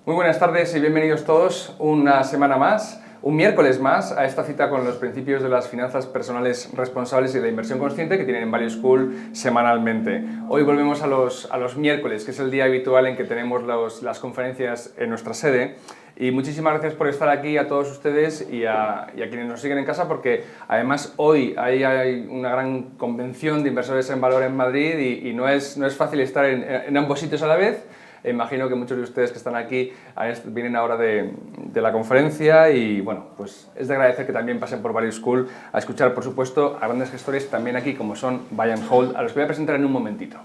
Muy buenas tardes y bienvenidos todos una semana más, un miércoles más, a esta cita con los principios de las finanzas personales responsables y de la inversión consciente que tienen en Value School semanalmente. Hoy volvemos a los miércoles, que es el día habitual en que tenemos las conferencias en nuestra sede. Y muchísimas gracias por estar aquí a todos ustedes y a quienes nos siguen en casa, porque además hoy hay una gran convención de inversores en valor en Madrid y no es fácil estar en ambos sitios a la vez. Imagino que muchos de ustedes que están aquí vienen ahora de la conferencia y bueno, pues es de agradecer que también pasen por Value School a escuchar, por supuesto, a grandes gestores también aquí como son Buy and Hold, a los que voy a presentar en un momentito.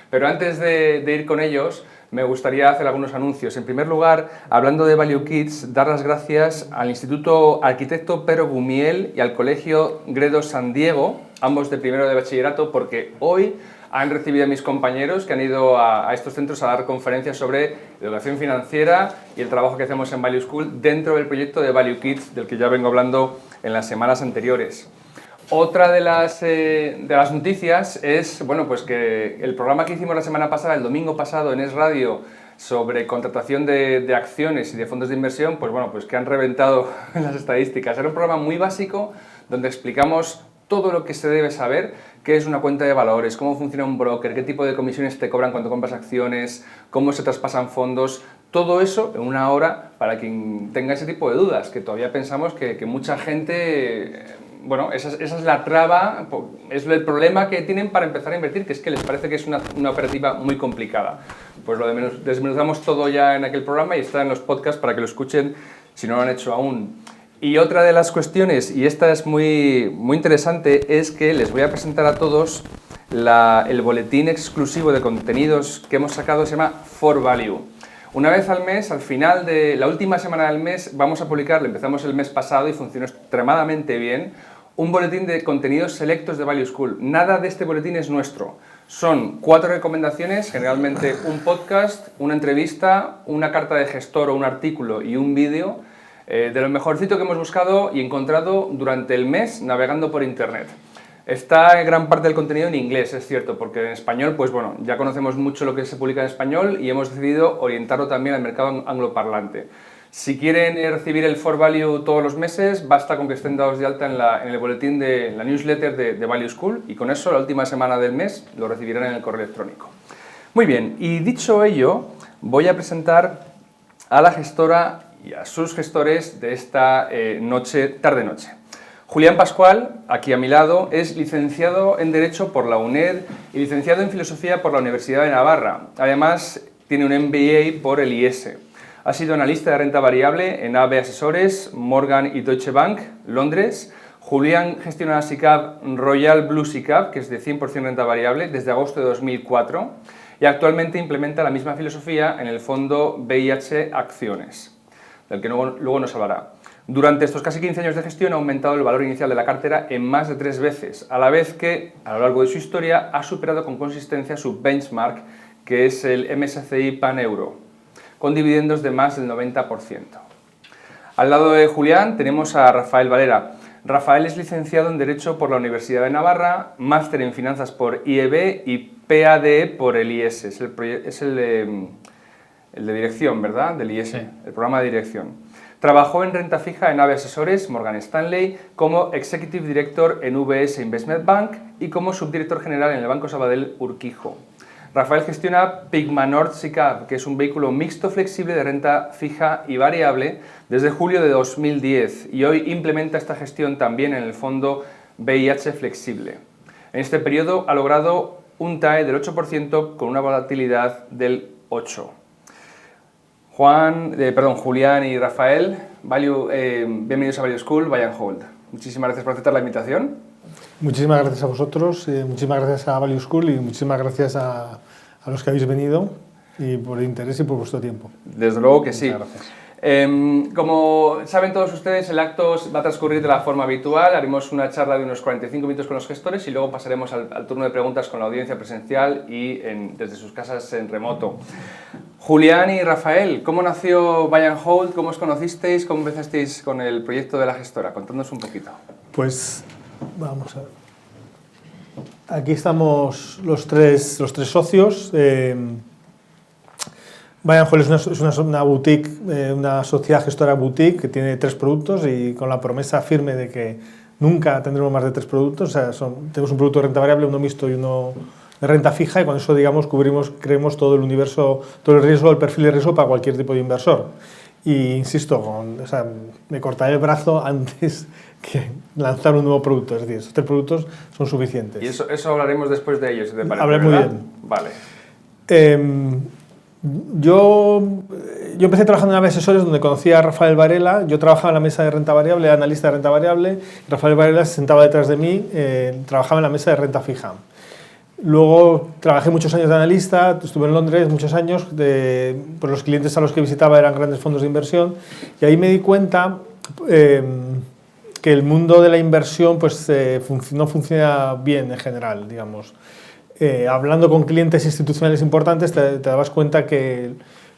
Pero antes de ir con ellos, me gustaría hacer algunos anuncios. En primer lugar, hablando de Value Kids, dar las gracias al Instituto Arquitecto Pero Gumiel y al Colegio Gredo San Diego, ambos de primero de bachillerato, porque hoy han recibido a mis compañeros que han ido a estos centros a dar conferencias sobre educación financiera y el trabajo que hacemos en Value School dentro del proyecto de Value Kids, del que ya vengo hablando en las semanas anteriores. Otra de las noticias es bueno, pues que el programa que hicimos la semana pasada, el domingo pasado en Es Radio, sobre contratación de acciones y de fondos de inversión, pues bueno, pues que han reventado las estadísticas. Era un programa muy básico donde explicamos todo lo que se debe saber, qué es una cuenta de valores, cómo funciona un broker, qué tipo de comisiones te cobran cuando compras acciones, cómo se traspasan fondos, todo eso en una hora para quien tenga ese tipo de dudas, que todavía pensamos que mucha gente, bueno, esa es la traba, es el problema que tienen para empezar a invertir, que es que les parece que es una operativa muy complicada. Pues lo desmenuzamos todo ya en aquel programa y está en los podcasts para que lo escuchen si no lo han hecho aún. Y otra de las cuestiones, y esta es muy interesante, es que les voy a presentar a todos el boletín exclusivo de contenidos que hemos sacado, se llama For Value. Una vez al mes, al final de la última semana del mes, vamos a publicar, lo empezamos el mes pasado y funcionó extremadamente bien, un boletín de contenidos selectos de Value School. Nada de este boletín es nuestro. Son 4 recomendaciones, generalmente un podcast, una entrevista, una carta de gestor o un artículo y un vídeo, de lo mejorcito que hemos buscado y encontrado durante el mes navegando por internet. Está gran parte del contenido en inglés, es cierto, porque en español, pues bueno, ya conocemos mucho lo que se publica en español y hemos decidido orientarlo también al mercado angloparlante. Si quieren recibir el For Value todos los meses, basta con que estén dados de alta en el boletín de la newsletter de Value School y con eso la última semana del mes lo recibirán en el correo electrónico. Muy bien, y dicho ello, voy a presentar a la gestora y a sus gestores de esta tarde-noche. Julián Pascual, aquí a mi lado, es licenciado en Derecho por la UNED y licenciado en Filosofía por la Universidad de Navarra. Además, tiene un MBA por el IES. Ha sido analista de renta variable en AB Asesores, Morgan y Deutsche Bank, Londres. Julián gestiona la SICAV Royal Blue SICAV, que es de 100% renta variable, desde agosto de 2004. Y actualmente implementa la misma filosofía en el fondo VIH Acciones, del que luego nos hablará. Durante estos casi 15 años de gestión ha aumentado el valor inicial de la cartera en más de 3 veces, a la vez que, a lo largo de su historia, ha superado con consistencia su benchmark, que es el MSCI Pan Euro, con dividendos de más del 90%. Al lado de Julián tenemos a Rafael Valera. Rafael es licenciado en Derecho por la Universidad de Navarra, máster en Finanzas por IEB y PhD por el IES. Es el de dirección, ¿verdad? Del IES, sí. El programa de dirección. Trabajó en renta fija en AB Asesores, Morgan Stanley, como Executive Director en VS Investment Bank y como Subdirector General en el Banco Sabadell Urquijo. Rafael gestiona Pigma Nord SICAV, que es un vehículo mixto flexible de renta fija y variable desde julio de 2010 y hoy implementa esta gestión también en el fondo VIH Flexible. En este periodo ha logrado un TAE del 8% con una volatilidad del 8%. Julián y Rafael, bienvenidos a Value School, Buy and Hold. Muchísimas gracias por aceptar la invitación. Muchísimas gracias a vosotros, muchísimas gracias a Value School y muchísimas gracias a los que habéis venido y por el interés y por vuestro tiempo. Desde luego que sí. Muchas gracias. Como saben todos ustedes, el acto va a transcurrir de la forma habitual. Haremos una charla de unos 45 minutos con los gestores y luego pasaremos al turno de preguntas con la audiencia presencial y desde sus casas en remoto. Julián y Rafael, ¿cómo nació Buy and Hold? ¿Cómo os conocisteis? ¿Cómo empezasteis con el proyecto de la gestora? Contadnos un poquito. Pues vamos a ver. Aquí estamos los tres socios. Buy and Hold es una boutique, una sociedad gestora boutique que tiene 3 productos y con la promesa firme de que nunca tendremos más de 3 productos. O sea, tenemos un producto de renta variable, uno mixto y uno de renta fija, y con eso, digamos, creemos todo el universo, todo el riesgo, el perfil de riesgo para cualquier tipo de inversor. Y insisto, o sea, me cortaré el brazo antes que lanzar un nuevo producto. Es decir, estos 3 productos son suficientes. Y eso hablaremos después de ellos, si te parece. Hablé muy bien. Vale. Yo empecé trabajando en AVE Asesores, donde conocí a Rafael Varela. Yo trabajaba en la mesa de renta variable, era analista de renta variable. Rafael Varela se sentaba detrás de mí, trabajaba en la mesa de renta fija. Luego trabajé muchos años de analista, estuve en Londres muchos años, pues los clientes a los que visitaba eran grandes fondos de inversión, y ahí me di cuenta que el mundo de la inversión pues, no funciona bien en general, digamos. Hablando con clientes institucionales importantes te dabas cuenta que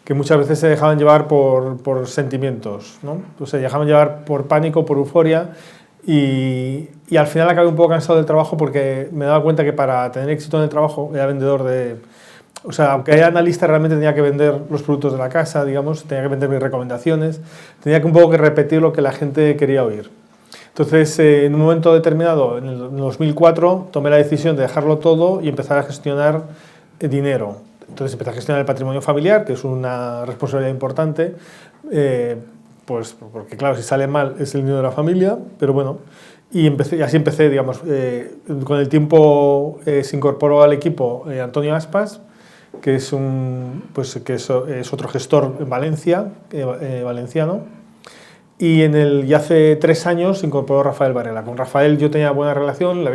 muchas veces se dejaban llevar por sentimientos, ¿no? Pues se dejaban llevar por pánico, por euforia, y al final acabé un poco cansado del trabajo porque me daba cuenta que para tener éxito en el trabajo era vendedor de... O sea, aunque era analista, realmente tenía que vender los productos de la casa, digamos, tenía que vender mis recomendaciones, tenía que un poco que repetir lo que la gente quería oír. Entonces, en un momento determinado, en el 2004, tomé la decisión de dejarlo todo y empezar a gestionar dinero. Entonces empecé a gestionar el patrimonio familiar, que es una responsabilidad importante, pues porque claro, si sale mal es el dinero de la familia, pero bueno, y así empecé, digamos, con el tiempo se incorporó al equipo Antonio Aspas, que es otro gestor en Valencia, valenciano, y hace 3 años se incorporó Rafael Varela. Con Rafael yo tenía buena relación,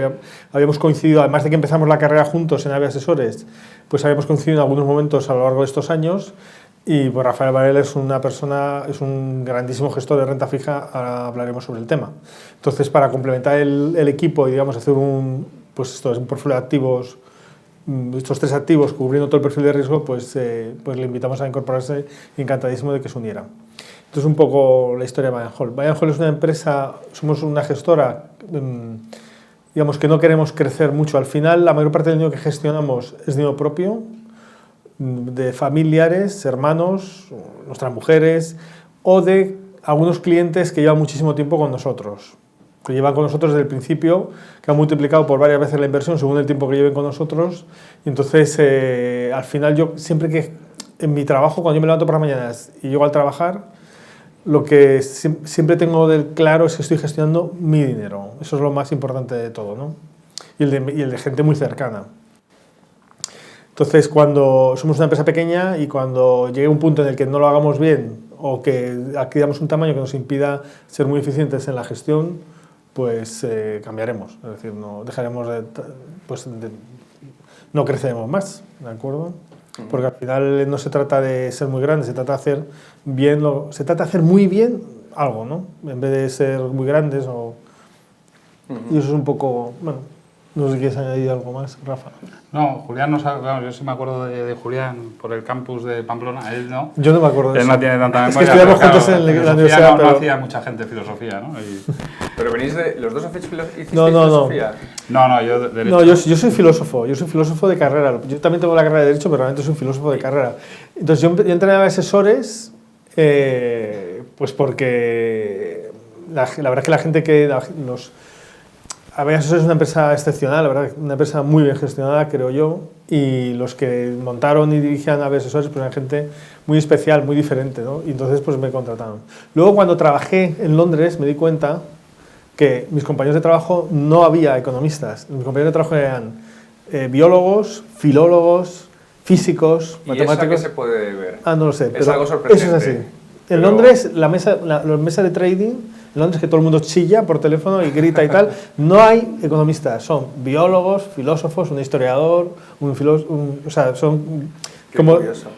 habíamos coincidido, además de que empezamos la carrera juntos en AVE Asesores, pues habíamos coincidido en algunos momentos a lo largo de estos años. Y pues Rafael Varela es un grandísimo gestor de renta fija, ahora hablaremos sobre el tema. Entonces, para complementar el equipo y digamos hacer un portfolio de activos, estos 3 activos cubriendo todo el perfil de riesgo, pues le invitamos a incorporarse, encantadísimo de que se uniera. Entonces, un poco la historia de Buy and Hold. Buy and Hold es una empresa, somos una gestora, digamos que no queremos crecer mucho. Al final, la mayor parte del dinero que gestionamos es dinero propio, de familiares, hermanos, nuestras mujeres, o de algunos clientes que llevan muchísimo tiempo con nosotros, que llevan con nosotros desde el principio, que han multiplicado por varias veces la inversión según el tiempo que lleven con nosotros. Y entonces, al final, yo siempre que en mi trabajo, cuando yo me levanto por las mañanas y llego al trabajar, lo que siempre tengo claro es que estoy gestionando mi dinero. Eso es lo más importante de todo, ¿no? Y el de gente muy cercana. Entonces, cuando somos una empresa pequeña y cuando llegue un punto en el que no lo hagamos bien o que adquiramos un tamaño que nos impida ser muy eficientes en la gestión, pues cambiaremos. Es decir, no dejaremos no creceremos más, ¿de acuerdo? Porque al final no se trata de ser muy grande, se trata de hacer se trata de hacer muy bien algo, ¿no? En vez de ser muy grandes y eso es un poco, bueno, no sé si quieres añadir algo más, Rafa. No, Julián no sabe, bueno, yo sí me acuerdo de Julián por el campus de Pamplona, él no. Yo no me acuerdo de él eso. Él no tiene tanta memoria. Es que estudiamos juntos en la universidad. No hacía mucha gente filosofía, ¿no? ¿Pero venís de los dos hicisteis no. filosofía? No, yo de derecho. No, yo soy filósofo de carrera. Yo también tengo la carrera de Derecho, pero realmente soy filósofo de carrera. Entonces yo entré a asesores pues porque la verdad es que la gente que AVE Asesores es una empresa excepcional, la verdad, una empresa muy bien gestionada, creo yo, y los que montaron y dirigían AVE Asesores pues eran gente muy especial, muy diferente, ¿no? Y entonces pues me contrataron. Luego, cuando trabajé en Londres, me di cuenta que mis compañeros de trabajo no había economistas. Mis compañeros de trabajo eran biólogos, filólogos, físicos, matemáticos. ¿Y eso a qué se puede ver? Ah, no lo sé. Es algo sorprendente. Eso es así. En Londres, la mesa de trading, en Londres que todo el mundo chilla por teléfono y grita y tal, no hay economistas, son biólogos, filósofos, un historiador, o sea, son Qué como... curioso.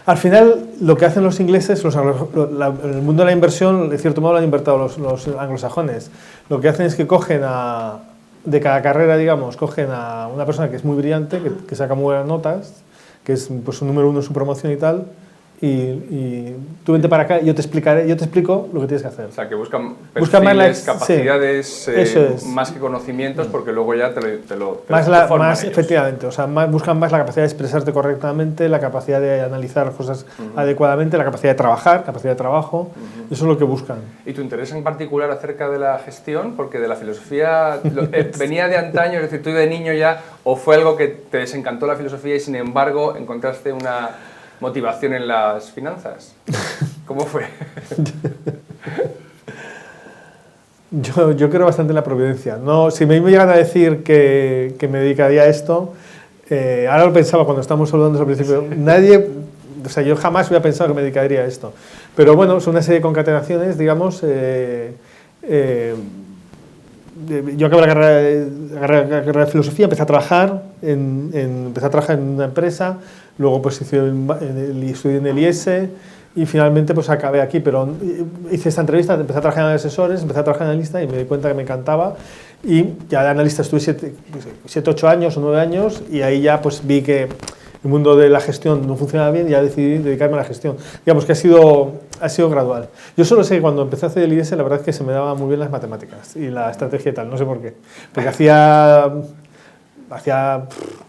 Al final, lo que hacen los ingleses, en el mundo de la inversión, de cierto modo lo han invertido los anglosajones. Lo que hacen es que de cada carrera, digamos, cogen a una persona que es muy brillante, que saca muy buenas notas, que es pues, un número 1 en su promoción y tal, y tú vente para acá y yo te explico lo que tienes que hacer. O sea, que buscan Buscan más perfiles, capacidades, sí, eso es. más que conocimientos, porque luego ya te lo forman ellos. Efectivamente, o sea, buscan más la capacidad de expresarte correctamente, la capacidad de analizar cosas adecuadamente, la capacidad de trabajar, capacidad de trabajo, eso es lo que buscan. ¿Y tu interés en particular acerca de la gestión? Porque de la filosofía venía de antaño, es decir, tú de niño ya, o fue algo que te desencantó la filosofía y sin embargo encontraste una motivación en las finanzas. ¿Cómo fue? Yo creo bastante en la providencia. No, si me llegan a decir que me dedicaría a esto, ahora lo pensaba cuando estábamos hablando al principio, o sea, yo jamás hubiera pensado que me dedicaría a esto. Pero bueno, son una serie de concatenaciones, digamos. Yo acabé la carrera de filosofía, empecé a trabajar en una empresa, luego pues estudié en el IES y finalmente pues acabé aquí, pero hice esta entrevista, empecé a trabajar en asesores, empecé a trabajar en analista y me di cuenta que me encantaba y ya de analista estuve 7, 8 años o 9 años y ahí ya pues vi que el mundo de la gestión no funcionaba bien y ya decidí dedicarme a la gestión. Digamos que ha sido gradual. Yo solo sé que cuando empecé a hacer el IES la verdad es que se me daban muy bien las matemáticas y la estrategia y tal, no sé por qué. Porque hacía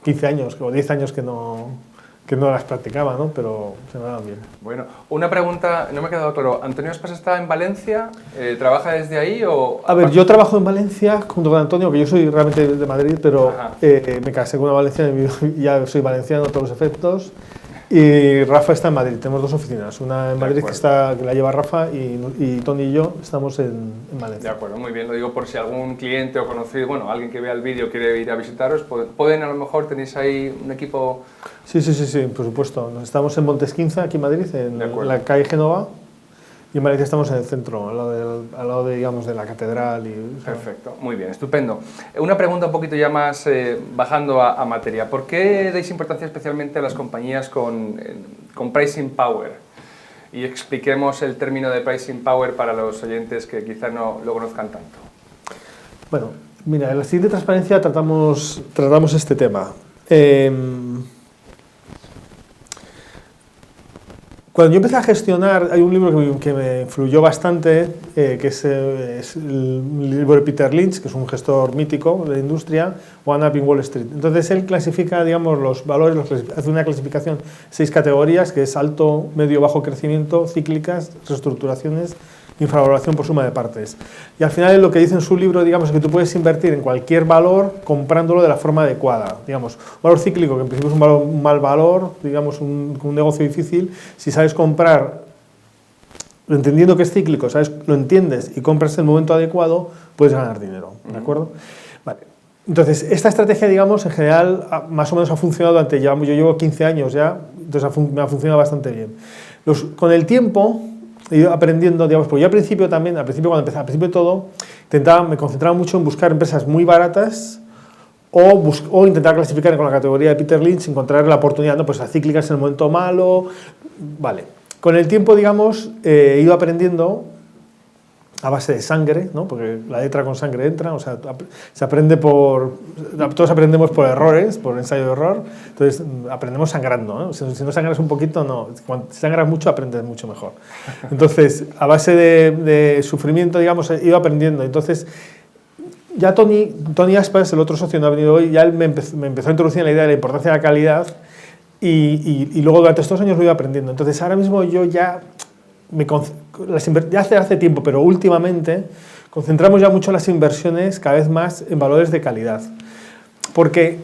15 años o 10 años que no las practicaba, ¿no? Pero se me daban bien. Bueno, una pregunta, no me ha quedado claro. ¿Antonio Aspas está en Valencia? ¿Trabaja desde ahí o...? A ver, yo trabajo en Valencia junto con Antonio, que yo soy realmente de Madrid, pero me casé con una valenciana y ya soy valenciano a todos los efectos. Y Rafa está en Madrid, tenemos 2 oficinas, una en Madrid que la lleva Rafa y Tony y yo estamos en Valencia. De acuerdo, muy bien, lo digo por si algún cliente o conocido, bueno, alguien que vea el vídeo quiere ir a visitaros, pueden a lo mejor, tenéis ahí un equipo... Sí, por supuesto, estamos en Montesquinza, aquí en Madrid, en la calle Génova, y en Valencia estamos en el centro, al lado de, digamos, de la catedral. Perfecto, muy bien, estupendo. Una pregunta un poquito ya más bajando a materia. ¿Por qué dais importancia especialmente a las compañías con pricing power? Y expliquemos el término de pricing power para los oyentes que quizá no lo conozcan tanto. Bueno, mira, en la siguiente transparencia tratamos este tema. Cuando yo empecé a gestionar, hay un libro que me influyó bastante, que es el libro de Peter Lynch, que es un gestor mítico de la industria, One Up in Wall Street. Entonces él clasifica, digamos, los valores, hace una clasificación, 6 categorías, que es alto, medio, bajo crecimiento, cíclicas, reestructuraciones, infravaloración por suma de partes. Y al final lo que dice en su libro, digamos, es que tú puedes invertir en cualquier valor comprándolo de la forma adecuada. Digamos, un valor cíclico, que en principio es un mal valor, digamos, un negocio difícil, si sabes comprar, entendiendo que es cíclico, lo entiendes y compras en el momento adecuado, puedes ganar dinero, ¿de acuerdo? Vale. Entonces, esta estrategia, digamos, en general, más o menos ha funcionado yo llevo 15 años ya, entonces me ha funcionado bastante bien. Con el tiempo he ido aprendiendo, digamos, porque yo al principio cuando empecé, al principio de todo, me concentraba mucho en buscar empresas muy baratas o intentar clasificar con la categoría de Peter Lynch, encontrar la oportunidad, ¿no? Pues a cíclicas en el momento malo, vale. Con el tiempo, digamos, he ido aprendiendo a base de sangre, ¿no? Porque la letra con sangre entra, o sea, todos aprendemos por errores, por ensayo de error, entonces aprendemos sangrando, ¿no? Si no sangras un poquito, no, cuando sangras mucho aprendes mucho mejor. Entonces, a base de sufrimiento, digamos, he ido aprendiendo. Entonces, ya Tony Aspas, el otro socio no ha venido hoy, ya él me empezó a introducir en la idea de la importancia de la calidad y luego durante estos años lo he ido aprendiendo. Entonces, ahora mismo yo ya hace tiempo, pero últimamente concentramos ya mucho las inversiones cada vez más en valores de calidad. Porque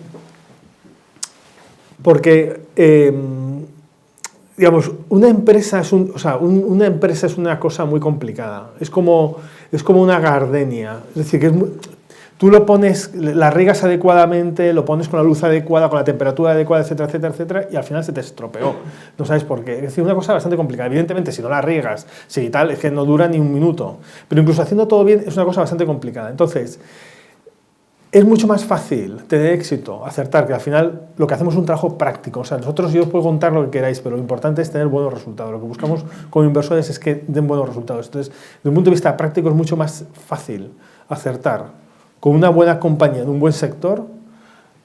digamos, una empresa es una cosa muy complicada. Es como una gardenia. Es decir, tú la riegas adecuadamente, lo pones con la luz adecuada, con la temperatura adecuada, etcétera, etcétera, etcétera, y al final se te estropeó. No sabes por qué. Es decir, una cosa bastante complicada. Evidentemente, si no la riegas, si tal, es que no dura ni un minuto. Pero incluso haciendo todo bien es una cosa bastante complicada. Entonces, es mucho más fácil tener éxito, acertar, que al final lo que hacemos es un trabajo práctico. O sea, yo os puedo contar lo que queráis, pero lo importante es tener buenos resultados. Lo que buscamos como inversores es que den buenos resultados. Entonces, desde un punto de vista práctico es mucho más fácil acertar con una buena compañía, en un buen sector,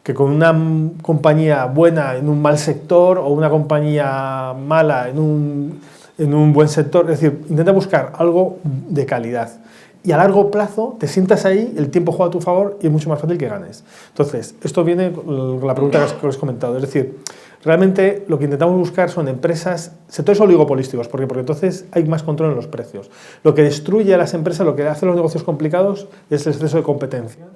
que con una compañía buena en un mal sector o una compañía mala en un buen sector. Es decir, intenta buscar algo de calidad. Y a largo plazo te sientas ahí, el tiempo juega a tu favor y es mucho más fácil que ganes. Entonces, esto viene con la pregunta que os he comentado. Es decir, realmente lo que intentamos buscar son empresas, sectores oligopolísticos, porque entonces hay más control en los precios. Lo que destruye a las empresas, lo que hace los negocios complicados es el exceso de competencia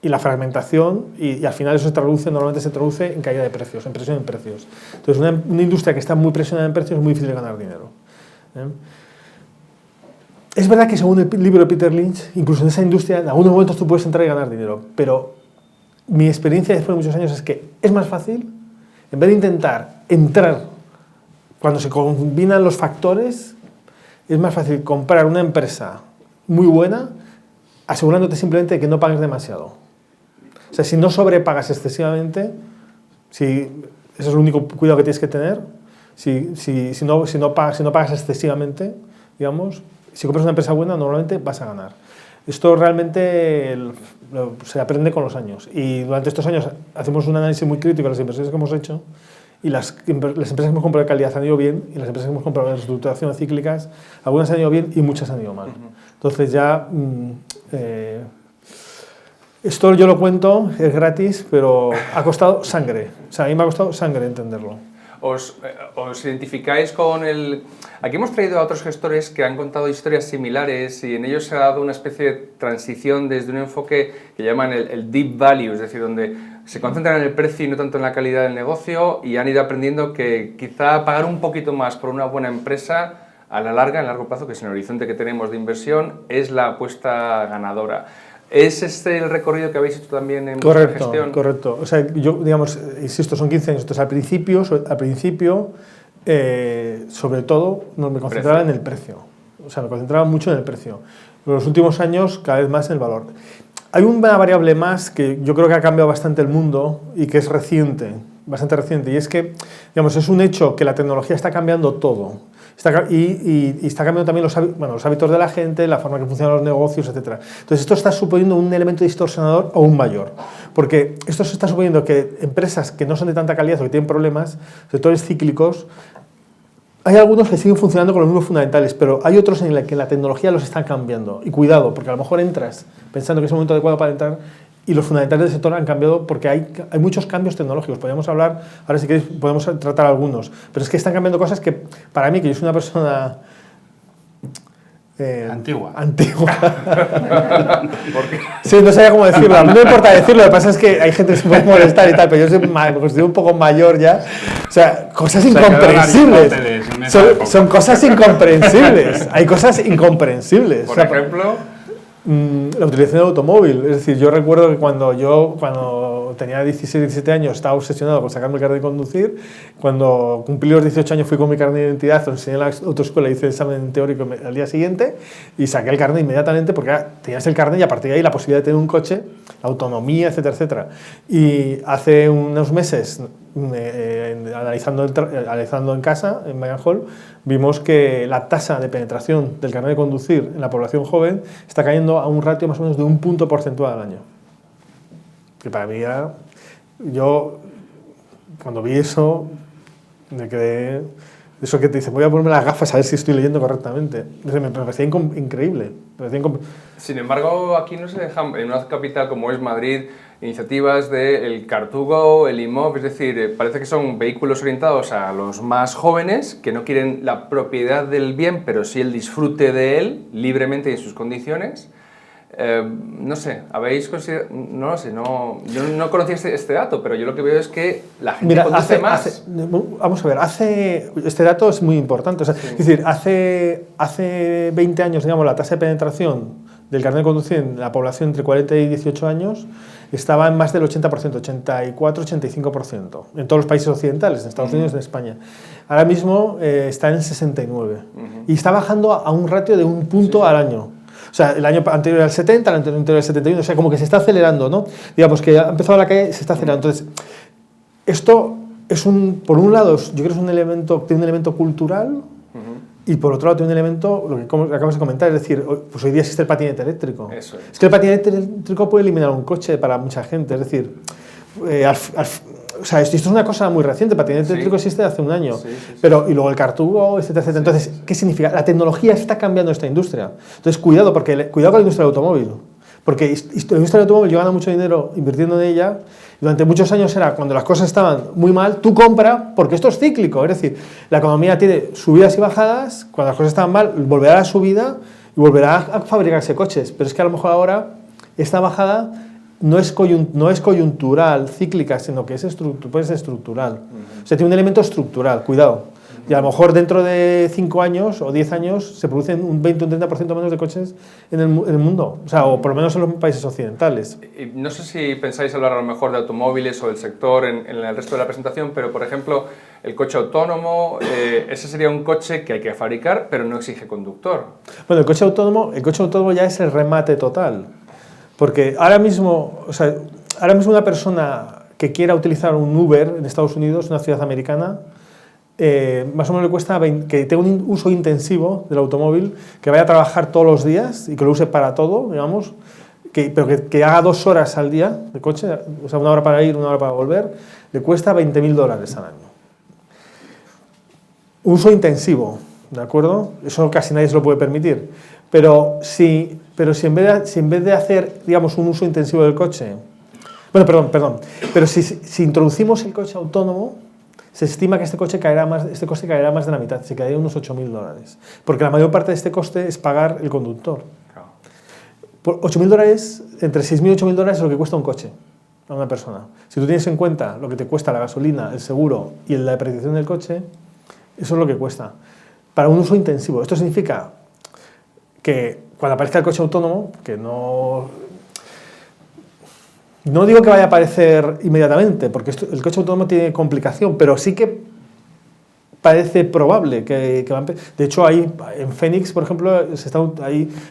y la fragmentación, y al final eso normalmente se traduce en caída de precios, en presión en precios. Entonces, una industria que está muy presionada en precios es muy difícil de ganar dinero. Es verdad que según el libro de Peter Lynch, incluso en esa industria, en algunos momentos tú puedes entrar y ganar dinero, pero mi experiencia después de muchos años es que es más fácil, en vez de intentar entrar cuando se combinan los factores, es más fácil comprar una empresa muy buena asegurándote simplemente de que no pagues demasiado. O sea, si no sobrepagas excesivamente, eso es el único cuidado que tienes que tener, si no pagas excesivamente, digamos, si compras una empresa buena, normalmente vas a ganar. Esto realmente se aprende con los años. Y durante estos años hacemos un análisis muy crítico de las inversiones que hemos hecho, y las empresas que hemos comprado de calidad han ido bien, y las empresas que hemos comprado de reestructuración cíclicas, algunas han ido bien y muchas han ido mal. Entonces ya... esto yo lo cuento, es gratis, pero ha costado sangre. O sea, a mí me ha costado sangre entenderlo. ¿Os identificáis con el...? Aquí hemos traído a otros gestores que han contado historias similares y en ellos se ha dado una especie de transición desde un enfoque que llaman el deep value, es decir, donde se concentran en el precio y no tanto en la calidad del negocio, y han ido aprendiendo que quizá pagar un poquito más por una buena empresa a la larga, en largo plazo, que es el horizonte que tenemos de inversión, es la apuesta ganadora. ¿Es este el recorrido que habéis hecho también en vuestra gestión? Correcto. O sea, yo, digamos, insisto, son 15 años. Entonces, al principio sobre todo, me concentraba en el precio. O sea, me concentraba mucho en el precio. En los últimos años, cada vez más en el valor. Hay una variable más que yo creo que ha cambiado bastante el mundo y que es bastante reciente, y es que, digamos, es un hecho que la tecnología está cambiando todo. Está cambiando también los hábitos de la gente, la forma en que funcionan los negocios, etc. Entonces, esto está suponiendo un elemento distorsionador aún mayor. Porque esto se está suponiendo que empresas que no son de tanta calidad o que tienen problemas, sectores cíclicos, hay algunos que siguen funcionando con los mismos fundamentales, pero hay otros en los que la tecnología los está cambiando. Y cuidado, porque a lo mejor entras pensando que es el momento adecuado para entrar y los fundamentales del sector han cambiado porque hay muchos cambios tecnológicos. Podríamos hablar, ahora si queréis podemos tratar algunos, pero es que están cambiando cosas que para mí, que yo soy una persona antigua. Sí, no sabía cómo decirlo. No me importa decirlo, lo que pasa es que hay gente que se puede molestar y tal, pero yo me considero un poco mayor ya. O sea, cosas incomprensibles. Son cosas incomprensibles. Hay cosas incomprensibles. Por ejemplo... la utilización del automóvil. Es decir, yo recuerdo que cuando tenía 16, 17 años estaba obsesionado con sacarme el carnet de conducir. Cuando cumplí los 18 años fui con mi carnet de identidad, lo enseñé en la autoescuela, hice el examen teórico al día siguiente y saqué el carnet inmediatamente porque tenías el carnet y a partir de ahí la posibilidad de tener un coche, autonomía, etcétera, etcétera. Y hace unos meses, analizando en casa, en Mayan Hall, vimos que la tasa de penetración del carnet de conducir en la población joven está cayendo a un ratio más o menos de 1 punto porcentual al año. Que para mí era... Yo, cuando vi eso, me quedé... Eso que te dice, voy a ponerme las gafas a ver si estoy leyendo correctamente. Me parecía increíble. Sin embargo, aquí no se dejan, en una capital como es Madrid, iniciativas del Car2Go, el IMOV, es decir, parece que son vehículos orientados a los más jóvenes que no quieren la propiedad del bien, pero sí el disfrute de él libremente y en sus condiciones. No sé, habéis considerado, no lo sé, yo no conocía este dato, pero yo lo que veo es que la gente conduce más. Vamos a ver, este dato es muy importante. O sea, sí. Es decir, hace 20 años, digamos, la tasa de penetración del carnet de conducir en la población entre 40 y 18 años estaba en más del 80%, 84-85%, en todos los países occidentales, en Estados Unidos y en España. Ahora mismo está en el 69% y está bajando a un ratio de 1 punto al año. O sea, el año anterior era el 70, el año anterior era el 71, o sea, como que se está acelerando, ¿no? Digamos que ha empezado la calle, se está acelerando. Entonces, esto es por un lado, yo creo que tiene un elemento cultural y por otro lado tiene un elemento, lo que acabas de comentar, es decir, pues hoy día existe el patinete eléctrico. Eso es. Es que el patinete eléctrico puede eliminar un coche para mucha gente, es decir, O sea, esto es una cosa muy reciente, patinete eléctrico existe hace un año, pero y luego el cartubo, etcétera, etcétera. Entonces, ¿qué significa? La tecnología está cambiando esta industria. Entonces, cuidado con la industria del automóvil, porque la industria del automóvil yo gano mucho dinero invirtiendo en ella. Durante muchos años era cuando las cosas estaban muy mal, tú compra, porque esto es cíclico, es decir, la economía tiene subidas y bajadas, cuando las cosas estaban mal, volverá a la subida y volverá a fabricarse coches, pero es que a lo mejor ahora esta bajada no es coyuntural, cíclica, sino que puede ser estructural. O sea, tiene un elemento estructural, cuidado. Y a lo mejor dentro de 5 años o 10 años se producen un 20 o un 30% menos de coches en el mundo, o sea, o por lo menos en los países occidentales. No sé si pensáis hablar a lo mejor de automóviles o del sector en el resto de la presentación, pero por ejemplo, el coche autónomo, ese sería un coche que hay que fabricar, pero no exige conductor. Bueno, el coche autónomo ya es el remate total. Porque ahora mismo una persona que quiera utilizar un Uber en Estados Unidos, una ciudad americana, más o menos le cuesta que tenga un uso intensivo del automóvil, que vaya a trabajar todos los días y que lo use para todo, digamos, pero que haga 2 horas al día de coche, o sea, 1 hora para ir, 1 hora para volver, le cuesta $20.000 al año. Uso intensivo, ¿de acuerdo? Eso casi nadie se lo puede permitir. Pero si en vez de hacer, digamos, un uso intensivo del coche, bueno, perdón, pero si introducimos el coche autónomo, se estima que este coste caerá más de la mitad, se caería unos $8.000, porque la mayor parte de este coste es pagar el conductor. Claro. Por $8.000, entre $6.000 y $8.000 es lo que cuesta un coche a una persona. Si tú tienes en cuenta lo que te cuesta la gasolina, el seguro y la depreciación del coche, eso es lo que cuesta. Para un uso intensivo. Esto significa que cuando aparezca el coche autónomo, que no digo que vaya a aparecer inmediatamente, porque el coche autónomo tiene complicación, pero sí que parece probable que va a empezar. De hecho, en Phoenix, por ejemplo,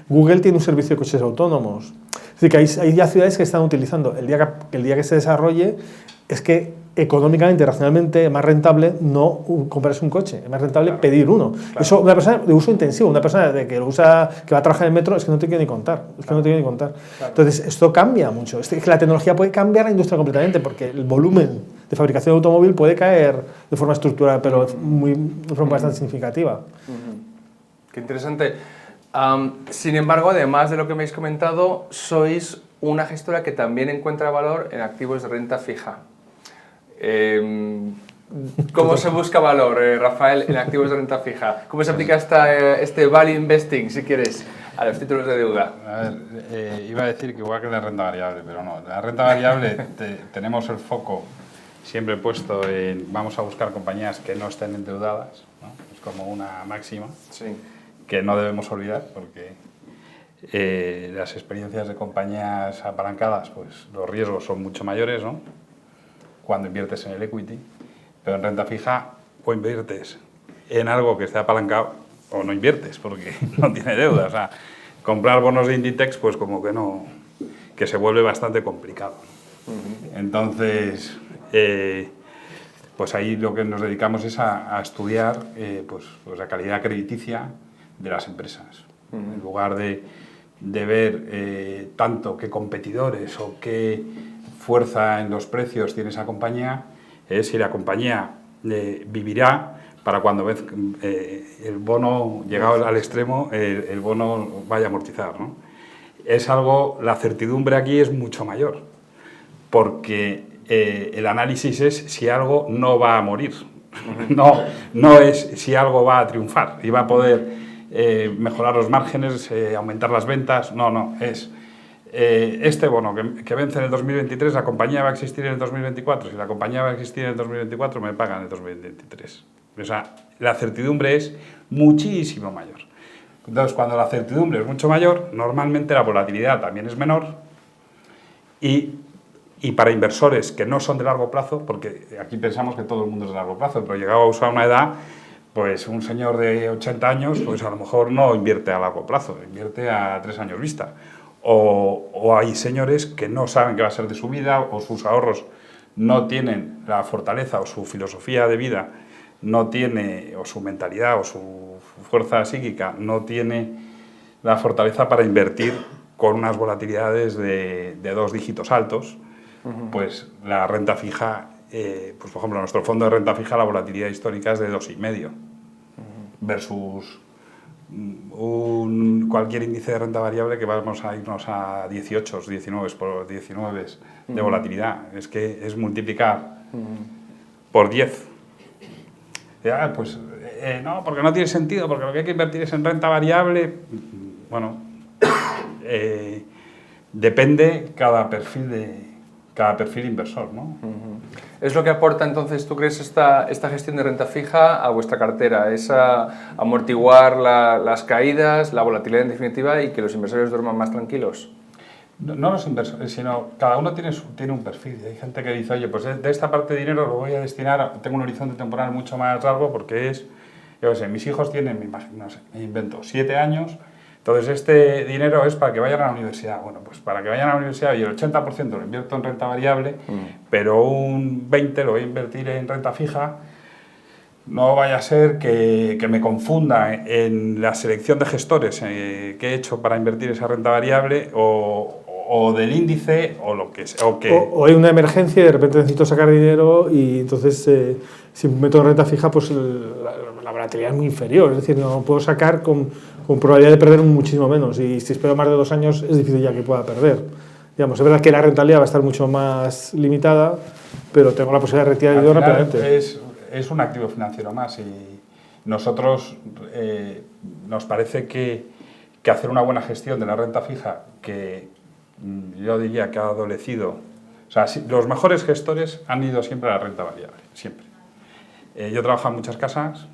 Google tiene un servicio de coches autónomos. Es decir, que hay ya ciudades que están utilizando. El día que se desarrolle, es que económicamente, racionalmente, es más rentable no comprarse un coche, es más rentable pedir uno. Claro. Eso, una persona de uso intensivo, una persona que va a trabajar en el metro, es que no te quiero ni contar. Claro. Entonces, esto cambia mucho. Es que la tecnología puede cambiar la industria completamente, porque el volumen de fabricación de automóvil puede caer de forma estructural, pero de forma bastante significativa. Qué interesante. Sin embargo, además de lo que me habéis comentado, sois una gestora que también encuentra valor en activos de renta fija. ¿Cómo se busca valor, Rafael, en activos de renta fija? ¿Cómo se aplica este value investing, si quieres, a los títulos de deuda? A ver, iba a decir que igual que la renta variable, pero no. La renta variable tenemos el foco siempre puesto en vamos a buscar compañías que no estén endeudadas, ¿no? Es como una máxima que no debemos olvidar, porque las experiencias de compañías apalancadas, pues los riesgos son mucho mayores, ¿no?, cuando inviertes en el equity, pero en renta fija o inviertes en algo que esté apalancado o no inviertes porque no tiene deuda. O sea, comprar bonos de Inditex, pues como que no, que se vuelve bastante complicado. Entonces, pues ahí lo que nos dedicamos es a estudiar pues la calidad crediticia de las empresas. En lugar de ver tanto qué competidores o qué fuerza en los precios tiene esa compañía, si la compañía vivirá para cuando el bono, llegado al extremo, el bono vaya a amortizar, ¿no? Es algo, la certidumbre aquí es mucho mayor, porque el análisis es si algo no va a morir, no es si algo va a triunfar y va a poder mejorar los márgenes, aumentar las ventas, no, es este bono que vence en el 2023, la compañía va a existir en el 2024. Si la compañía va a existir en el 2024, me pagan en el 2023. O sea, la certidumbre es muchísimo mayor. Entonces, cuando la certidumbre es mucho mayor, normalmente la volatilidad también es menor y para inversores que no son de largo plazo, porque aquí pensamos que todo el mundo es de largo plazo, pero llegado a usar una edad, pues un señor de 80 años, pues a lo mejor no invierte a largo plazo, invierte a 3 años vista. O hay señores que no saben qué va a ser de su vida o sus ahorros no tienen la fortaleza o su filosofía de vida no tiene, o su mentalidad o su fuerza psíquica no tiene la fortaleza para invertir con unas volatilidades de 2 dígitos altos, pues la renta fija, pues por ejemplo, nuestro fondo de renta fija, la volatilidad histórica es de 2,5 versus cualquier índice de renta variable que vamos a irnos a 18, 19 por 19 de volatilidad. Es que es multiplicar por 10. Ya, pues no, porque no tiene sentido, porque lo que hay que invertir es en renta variable. Bueno, depende cada perfil inversor, ¿no? ¿Es lo que aporta entonces, tú crees, esta gestión de renta fija a vuestra cartera? ¿Es amortiguar las caídas, la volatilidad en definitiva y que los inversores duerman más tranquilos? No los inversores, sino cada uno tiene un perfil. Hay gente que dice, oye, pues de esta parte de dinero lo voy a destinar, tengo un horizonte temporal mucho más largo porque es, yo qué sé, mis hijos tienen, no sé, me invento, 7 años, entonces este dinero es para que vayan a la universidad. Bueno, pues para que vayan a la universidad y el 80% lo invierto en renta variable, pero un 20% lo voy a invertir en renta fija. No vaya a ser que me confunda en la selección de gestores que he hecho para invertir esa renta variable o del índice o lo que sea. O hay una emergencia y de repente necesito sacar dinero y entonces si meto en renta fija pues la volatilidad es muy inferior, es decir, no puedo sacar con probabilidad de perder muchísimo menos y si espero más de 2 años es difícil ya que pueda perder. Digamos, es verdad que la rentabilidad va a estar mucho más limitada, pero tengo la posibilidad de retirar dinero rápidamente. Es un activo financiero más y nosotros nos parece que hacer una buena gestión de la renta fija, que yo diría que ha adolecido, o sea, los mejores gestores han ido siempre a la renta variable, siempre. Yo he trabajado en muchas casas,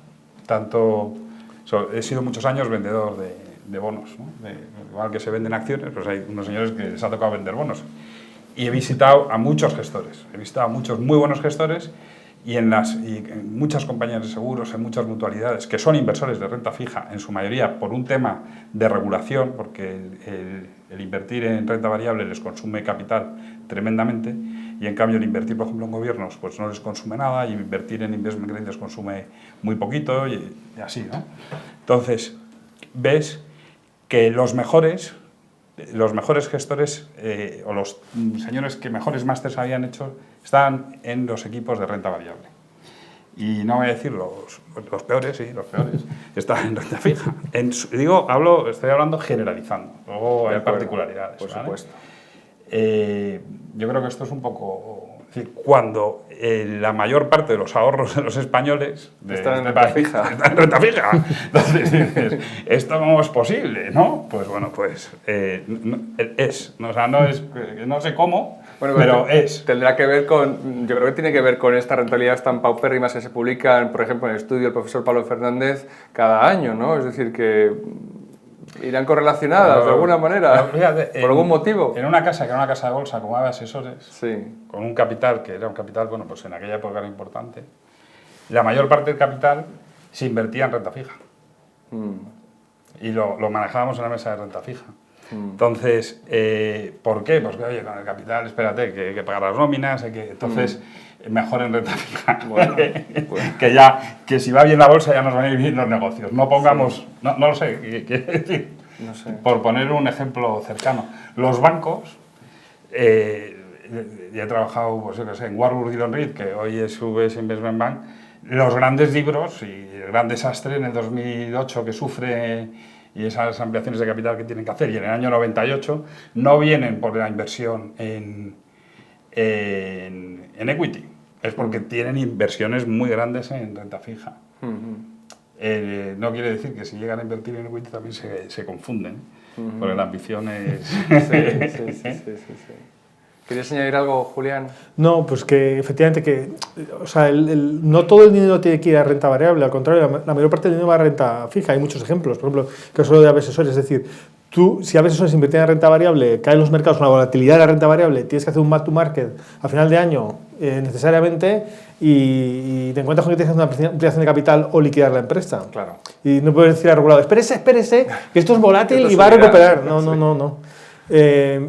he sido muchos años vendedor de bonos, ¿no? Igual que se venden acciones, pues hay unos señores que les ha tocado vender bonos. Y he visitado a muchos gestores, he visitado a muchos muy buenos gestores y en muchas compañías de seguros, en muchas mutualidades, que son inversores de renta fija, en su mayoría por un tema de regulación, porque el invertir en renta variable les consume capital tremendamente, y en cambio el invertir, por ejemplo, en gobiernos, pues no les consume nada, y invertir en investment grade les consume muy poquito, y así, ¿no? Entonces, ves que los mejores gestores o los señores que mejores másters habían hecho están en los equipos de renta variable. Y no voy a decir los peores, sí, los peores, están en renta fija. Estoy hablando generalizando, luego hay particularidades. Por supuesto. Yo creo que esto es un poco... Es decir, cuando la mayor parte de los ahorros de los españos están en renta fija. Están en renta fija. Entonces dices, ¿esto cómo es posible? ¿No? Pues bueno, pues o sea, no sé cómo, bueno, pero es. Tendrá que ver con, yo creo que tiene que ver con estas rentabilidades tan paupérrimas que se publican, por ejemplo, en el estudio del profesor Pablo Fernández cada año, ¿no? Es decir, que irán correlacionadas de alguna manera, fíjate, por algún motivo. En una casa, que era una casa de bolsa, como había asesores, sí, con un capital, que era un capital, bueno, pues en aquella época era importante, la mayor parte del capital se invertía en renta fija. Y lo manejábamos en la mesa de renta fija. Entonces, ¿por qué? Pues que, oye, con el capital, espérate, que hay que pagar las nóminas, entonces, mejor en renta fija. Bueno, que si va bien la bolsa ya nos van a ir bien los negocios. No pongamos, sí. No lo sé, quiero decir, no sé. Por poner un ejemplo cercano. Los bancos, ya he trabajado, pues yo qué sé, en Warburg Dillon Read, que hoy es UBS Investment Bank, los grandes libros y el gran desastre en el 2008 que sufre y esas ampliaciones de capital que tienen que hacer, y en el año 98, no vienen por la inversión en equity, es porque tienen inversiones muy grandes en renta fija. No quiere decir que si llegan a invertir en equity también se confunden, porque la ambición es... Sí. ¿Querías añadir algo, Julián? No, pues que efectivamente o sea, no todo el dinero tiene que ir a renta variable, al contrario, la mayor parte del dinero va a renta fija. Hay muchos ejemplos, por ejemplo, que solo de asesores, es decir, tú, si a veces invertir en renta variable, caen los mercados con la volatilidad de la renta variable, tienes que hacer un mark to market a final de año necesariamente y te encuentras con que tienes que hacer una ampliación de capital o liquidar la empresa. Claro. Y no puedes decir al regulador, espérese, que esto es volátil y va a recuperar. No.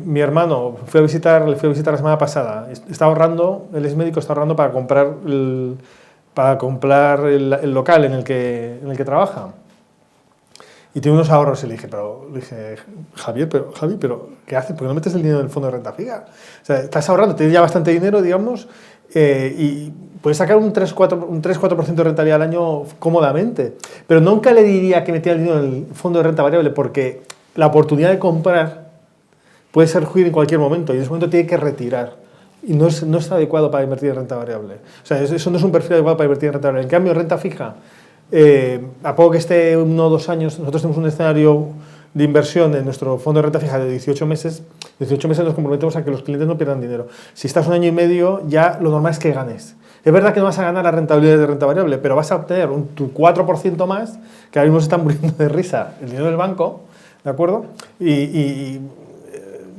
Mi hermano le fui a visitar la semana pasada. Está ahorrando, él es médico, está ahorrando para comprar el local en el que trabaja. y tiene unos ahorros. Y le dije, Javi, pero ¿qué haces? ¿Por qué no metes el dinero en el fondo de renta fija? O sea, estás ahorrando, tienes ya bastante dinero, digamos, y puedes sacar un 3-4% de rentabilidad al año cómodamente. Pero nunca le diría que metiera el dinero en el fondo de renta variable, porque la oportunidad de comprar puede surgir en cualquier momento, y en ese momento tiene que retirar. Y no es adecuado para invertir en renta variable. O sea, eso no es un perfil adecuado para invertir en renta variable. En cambio, en renta fija, a poco que esté 1 o 2 años, nosotros tenemos un escenario de inversión en nuestro fondo de renta fija de 18 meses. 18 meses nos comprometemos a que los clientes no pierdan dinero. Si estás 1 año y medio, ya lo normal es que ganes. Es verdad que no vas a ganar la rentabilidad de renta variable, pero vas a obtener tu 4% más, que ahora mismo se están muriendo de risa el dinero del banco, ¿de acuerdo?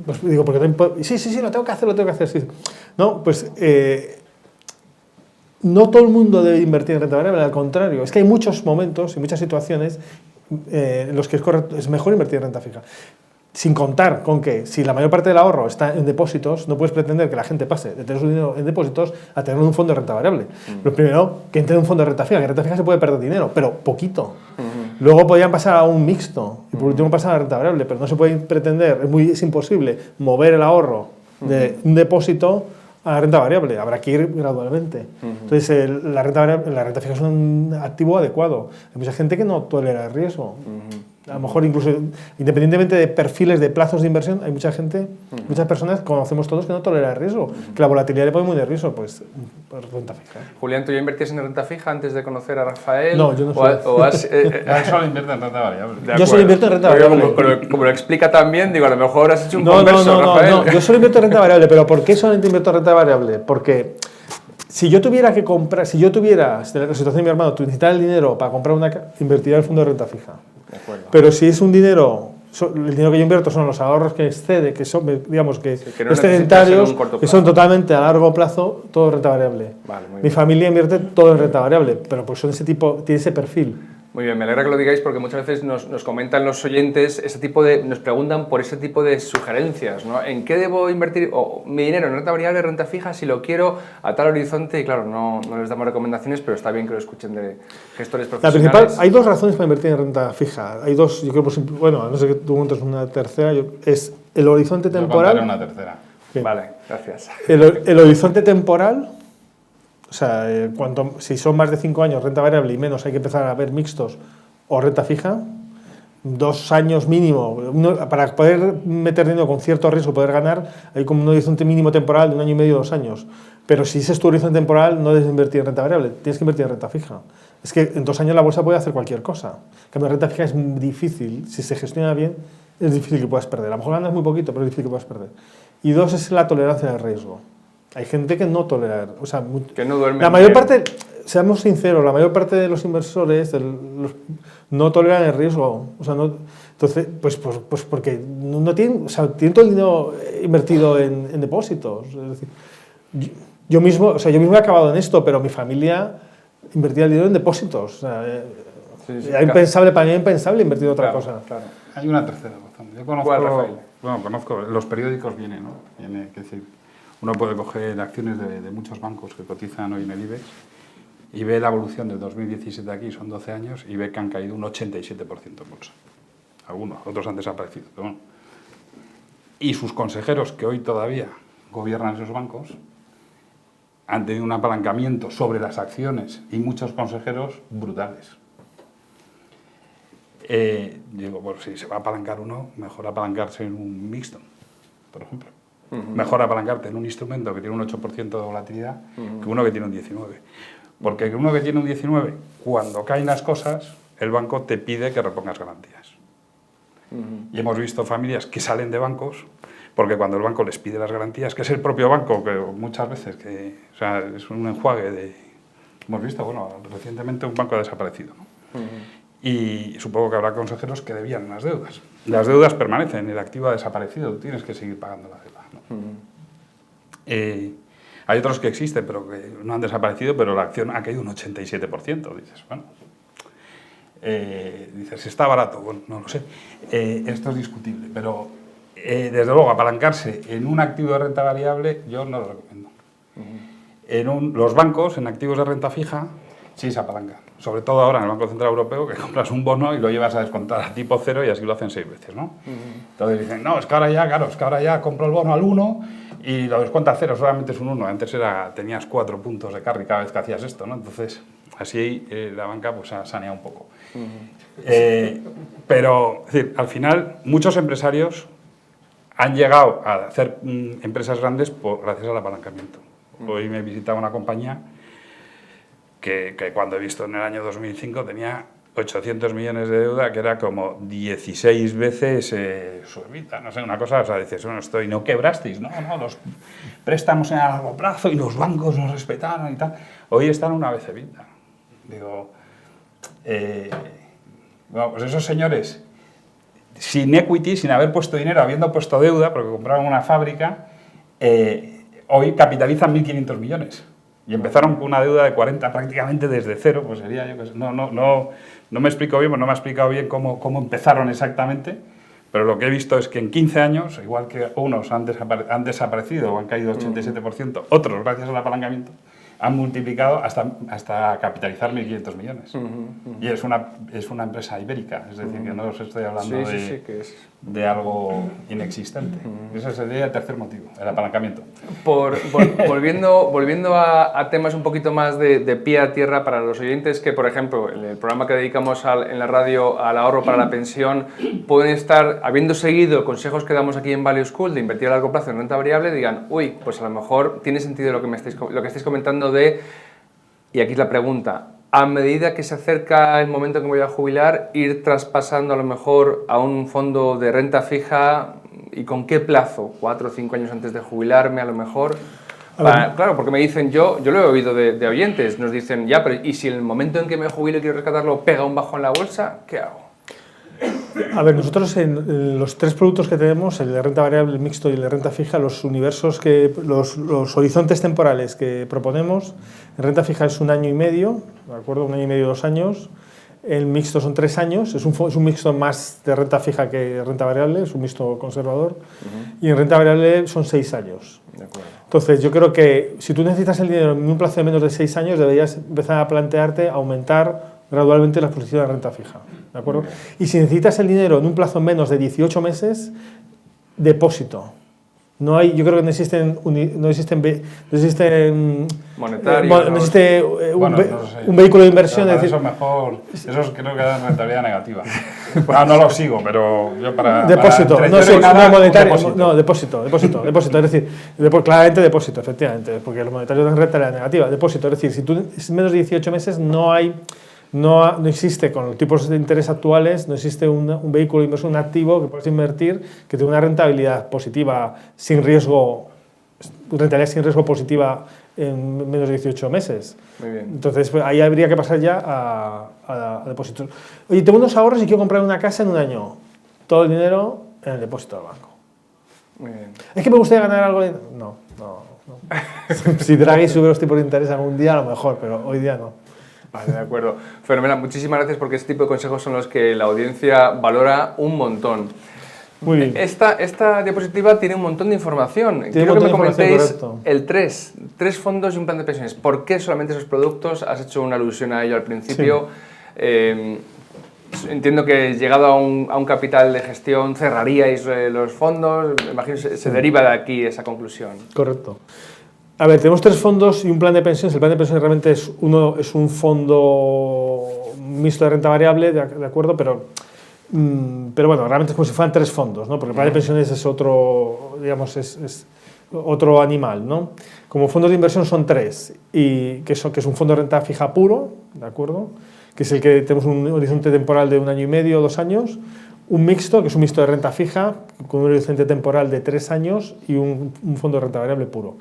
Pues digo, porque sí, lo tengo que hacer, sí. No, pues no todo el mundo debe invertir en renta variable, al contrario, es que hay muchos momentos y muchas situaciones en los que es mejor invertir en renta fija. Sin contar con que si la mayor parte del ahorro está en depósitos, no puedes pretender que la gente pase de tener su dinero en depósitos a tener un fondo de renta variable. Lo primero, que entre en un fondo de renta fija, que en renta fija se puede perder dinero, pero poquito. Luego podrían pasar a un mixto y por último pasar a la renta variable, pero no se puede pretender, es imposible mover el ahorro de un depósito a la renta variable, habrá que ir gradualmente. Entonces, la renta fija es un activo adecuado. Hay mucha gente que no tolera el riesgo. A lo mejor incluso, independientemente de perfiles de plazos de inversión, hay mucha gente, muchas personas, conocemos todos, que no tolera el riesgo, que la volatilidad le pone muy nervioso, pues renta fija. Julián, ¿tú ya invertías en renta fija antes de conocer a Rafael? No, yo no soy. Él solo invierte en renta variable. Yo solo invierto en renta variable. Como lo explica también, digo, a lo mejor has hecho un No, Rafael. no, yo solo invierto en renta variable, pero ¿por qué solamente invierto en renta variable? Porque si yo tuviera que comprar, si la situación de mi hermano, necesitara el dinero para comprar invertiría en el fondo de renta fija. Pero si es un dinero, el dinero que yo invierto son los ahorros que excede, que son, digamos, que no excedentarios, que son totalmente a largo plazo, todo renta variable. Vale, muy Mi bien. familia invierte todo en renta variable, pero pues son ese tipo, tiene ese perfil. Muy bien, me alegra que lo digáis porque muchas veces nos comentan los oyentes nos preguntan por ese tipo de sugerencias, ¿no? ¿En qué debo invertir mi dinero? ¿En renta variable, renta fija? Si lo quiero a tal horizonte, y claro, no les damos recomendaciones, pero está bien que lo escuchen de gestores profesionales. La principal, hay 2 razones para invertir en renta fija. Hay 2, yo creo, bueno, no sé que tú montes una tercera, es el horizonte temporal. Yo contaré una tercera. Bien. Vale, gracias. El horizonte temporal. O sea, si son más de 5 años renta variable y menos, hay que empezar a ver mixtos o renta fija. 2 años mínimo. Para poder meter dinero con cierto riesgo, poder ganar, hay como un horizonte mínimo temporal de 1 año y medio, 2 años. Pero si ese es tu horizonte temporal, no debes invertir en renta variable, tienes que invertir en renta fija. Es que en 2 años la bolsa puede hacer cualquier cosa. En cambio, renta fija es difícil, si se gestiona bien, es difícil que puedas perder. A lo mejor ganas muy poquito, pero es difícil que puedas perder. Y 2 es la tolerancia al riesgo. Hay gente que no tolera, o sea, que no duerme. La mayor parte, seamos sinceros, la mayor parte de los inversores no toleran el riesgo, o sea, no, entonces, pues porque no tienen, o sea, tienen todo el dinero invertido en depósitos. Es decir, yo mismo he acabado en esto, pero mi familia invertía el dinero en depósitos. O sea, era impensable, para mí impensable invertir en otra cosa. Claro. Hay una tercera razón. Yo conozco, ¿Cuál, Rafael? Bueno, conozco, los periódicos vienen, ¿no? Es decir, uno puede coger acciones de muchos bancos que cotizan hoy en el IBEX y ve la evolución del 2017 aquí, son 12 años, y ve que han caído un 87% en bolsa. Algunos, otros han desaparecido. Pero bueno. Y sus consejeros, que hoy todavía gobiernan esos bancos, han tenido un apalancamiento sobre las acciones y muchos consejeros brutales. Digo, bueno, si se va a apalancar uno, mejor apalancarse en un mixto, por ejemplo. Mejor apalancarte en un instrumento que tiene un 8% de volatilidad que uno que tiene un 19%. Porque uno que tiene un 19%, cuando caen las cosas, el banco te pide que repongas garantías. Y hemos visto familias que salen de bancos porque cuando el banco les pide las garantías, que es el propio banco, que muchas veces o sea, es un enjuague de... Hemos visto, bueno, recientemente un banco ha desaparecido, ¿no? Y supongo que habrá consejeros que debían las deudas. Las deudas permanecen, el activo ha desaparecido, tú tienes que seguir pagando la deuda, ¿no? Hay otros que existen, pero que no han desaparecido, pero la acción ha caído un 87%. Dices, bueno, dices, está barato, bueno, no lo sé. Esto es discutible, pero desde luego apalancarse en un activo de renta variable yo no lo recomiendo. Los bancos en activos de renta fija Sí, se apalanca. Sobre todo ahora en el Banco Central Europeo, que compras un bono y lo llevas a descontar a tipo cero y así lo hacen 6 veces, ¿no? Entonces dicen, no, es que ahora ya, claro, es que ahora ya compro el bono al 1 y lo descuenta a 0, solamente es un 1. Antes tenías 4 puntos de carry cada vez que hacías esto, ¿no? Entonces, así la banca pues ha saneado un poco. Pero, es decir, al final, muchos empresarios han llegado a hacer empresas grandes gracias al apalancamiento. Hoy me visitaba una compañía que cuando he visto en el año 2005 tenía 800 millones de deuda, que era como 16 veces su EBITDA, no sé, una cosa, o sea, dices, bueno, no quebrasteis, no, los préstamos en a largo plazo y los bancos nos respetaron y tal. Hoy están una vez EBITDA. Digo, bueno, pues esos señores, sin equity, sin haber puesto dinero, habiendo puesto deuda, porque compraron una fábrica, hoy capitalizan 1.500 millones. Y empezaron con una deuda de 40 prácticamente desde cero, pues sería yo que sé. No me explico bien, pues no me ha explicado bien cómo empezaron exactamente, pero lo que he visto es que en 15 años, igual que unos han desaparecido o han caído 87%, otros, gracias al apalancamiento, han multiplicado hasta capitalizar 1.500 millones. Y es una empresa ibérica, es decir, que no os estoy hablando de algo inexistente. Ese sería el tercer motivo, el apalancamiento. Volviendo a temas un poquito más de pie a tierra para los oyentes que, por ejemplo, en el programa que dedicamos en la radio al ahorro para la pensión, pueden estar, habiendo seguido consejos que damos aquí en Value School de invertir a largo plazo en renta variable, digan, uy, pues a lo mejor tiene sentido lo que estáis comentando y aquí es la pregunta, a medida que se acerca el momento en que me voy a jubilar, ir traspasando a lo mejor a un fondo de renta fija, ¿y con qué plazo? 4 o 5 años antes de jubilarme a lo mejor. Claro, porque me dicen, yo lo he oído de oyentes, nos dicen, ya, pero ¿y si en el momento en que me jubilo y quiero rescatarlo pega un bajo en la bolsa? ¿Qué hago? A ver, nosotros en los 3 productos que tenemos, el de renta variable, el mixto y el de renta fija, los los horizontes temporales que proponemos, en renta fija es 1 año y medio, ¿de acuerdo? 1 año y medio, 2 años. El mixto son 3 años, es un mixto más de renta fija que de renta variable, es un mixto conservador. Y en renta variable son 6 años. De acuerdo. Entonces, yo creo que si tú necesitas el dinero en un plazo de menos de 6 años, deberías empezar a plantearte aumentar gradualmente la exposición a renta fija, ¿de acuerdo? Y si necesitas el dinero en un plazo menos de 18 meses, depósito. No hay, yo creo que no existen monetarios, no existe no sé. un vehículo de inversión. Es decir, eso mejor, esos creo que dan rentabilidad negativa. No lo sigo, pero yo para depósito, para no sé, nada, no monetario, depósito. depósito, es decir, claramente depósito, efectivamente, porque los monetarios dan rentabilidad negativa, depósito, es decir, si tú es menos de 18 meses no existe, con los tipos de interés actuales, no existe un vehículo de inversión, un activo que puedas invertir que tenga una rentabilidad positiva sin riesgo, positiva en menos de 18 meses. Muy bien. Entonces, pues, ahí habría que pasar ya a depósitos. Oye, tengo unos ahorros y quiero comprar una casa en 1 año. Todo el dinero en el depósito del banco. Muy bien. ¿Es que me gustaría ganar algo? No. Si Draghi sube los tipos de interés algún día, a lo mejor, pero hoy día no. Vale, de acuerdo. Fenomenal. Muchísimas gracias porque este tipo de consejos son los que la audiencia valora un montón. Muy bien. Esta diapositiva tiene un montón de información. Quiero que me comentéis el 3 fondos y un plan de pensiones. ¿Por qué solamente esos productos? Has hecho una alusión a ello al principio. Sí. Entiendo que llegado a un capital de gestión cerraríais los fondos. Me imagino que se deriva de aquí esa conclusión. Correcto. A ver, tenemos 3 fondos y un plan de pensiones. El plan de pensiones realmente es un fondo mixto de renta variable, de acuerdo, pero bueno, realmente es como si fueran 3 fondos, ¿no? Porque el plan de pensiones es otro, digamos, es otro animal, ¿no? Como fondos de inversión son 3, y que es un fondo de renta fija puro, ¿de acuerdo? Que es el que tenemos un horizonte temporal de 1 año y medio, 2 años, un mixto, que es un mixto de renta fija, con un horizonte temporal de 3 años, y un fondo de renta variable puro.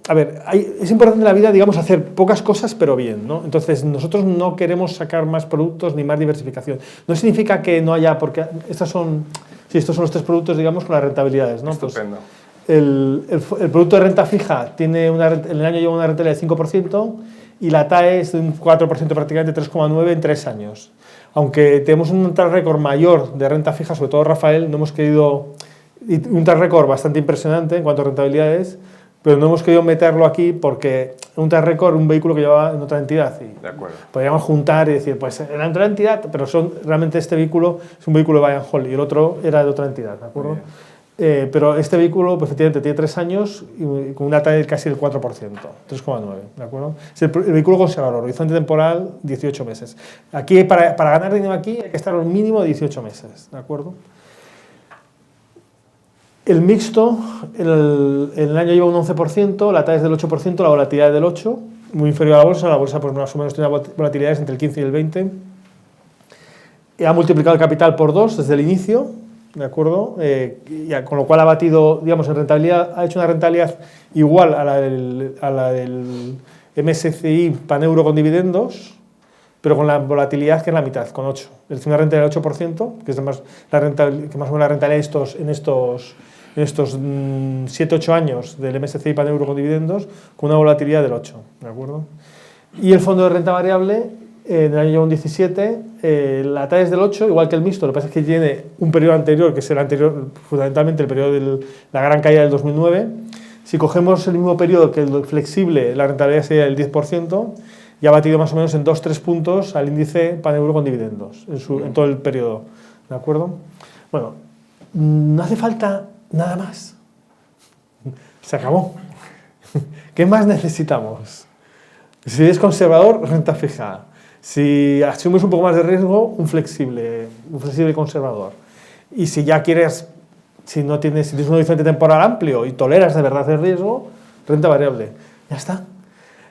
A ver, es importante en la vida, digamos, hacer pocas cosas pero bien, ¿no? Entonces, nosotros no queremos sacar más productos ni más diversificación. No significa que no haya, porque estos son los 3 productos, digamos, con las rentabilidades, ¿no? Estupendo. Pues, el producto de renta fija en el año lleva una rentabilidad del 5% y la TAE es de un 4% prácticamente, 3,9% en 3 años. Aunque tenemos un track record mayor de renta fija, sobre todo Rafael, no hemos querido... Y un track record bastante impresionante en cuanto a rentabilidades, pero no hemos querido meterlo aquí porque un track record un vehículo que llevaba en otra entidad. Y De acuerdo. podríamos juntar y decir, pues era en otra entidad, pero realmente este vehículo es un vehículo de buy and hold y el otro era de otra entidad, ¿de acuerdo? Pero este vehículo, pues, efectivamente, tiene 3 años y con una talla de casi el 4%, 3,9, ¿de acuerdo? Es el vehículo conservador, horizonte temporal, 18 meses. Aquí, para ganar dinero aquí, hay que estar un mínimo de 18 meses, ¿de acuerdo? El mixto, en el año lleva un 11%, la talla es del 8%, la volatilidad es del 8%, muy inferior a la bolsa pues más o menos tiene volatilidades entre el 15 y el 20%. Ha multiplicado el capital por 2 desde el inicio, ¿de acuerdo? Con lo cual ha batido, digamos, en rentabilidad, ha hecho una rentabilidad igual a la del MSCI Pan-Euro con dividendos, pero con la volatilidad que es la mitad, con 8. Es decir, una rentabilidad del 8%, que es más o menos la rentabilidad en estos 7-8 años del MSCI Pan-Euro con dividendos, con una volatilidad del 8, ¿de acuerdo? Y el fondo de renta variable, en el año 17, la talla es del 8, igual que el mixto, lo que pasa es que tiene un periodo anterior, que es el anterior, fundamentalmente el periodo de la gran caída del 2009. Si cogemos el mismo periodo que el flexible, la rentabilidad sería del 10%, y ha batido más o menos en 2-3 puntos al índice Pan-Euro con dividendos en todo el periodo, ¿de acuerdo? Bueno, no hace falta nada más. Se acabó. ¿Qué más necesitamos? Si es conservador, renta fija. Si asumes un poco más de riesgo, un flexible conservador. Y si ya quieres, si tienes un horizonte temporal amplio y toleras de verdad el riesgo, renta variable. Ya está.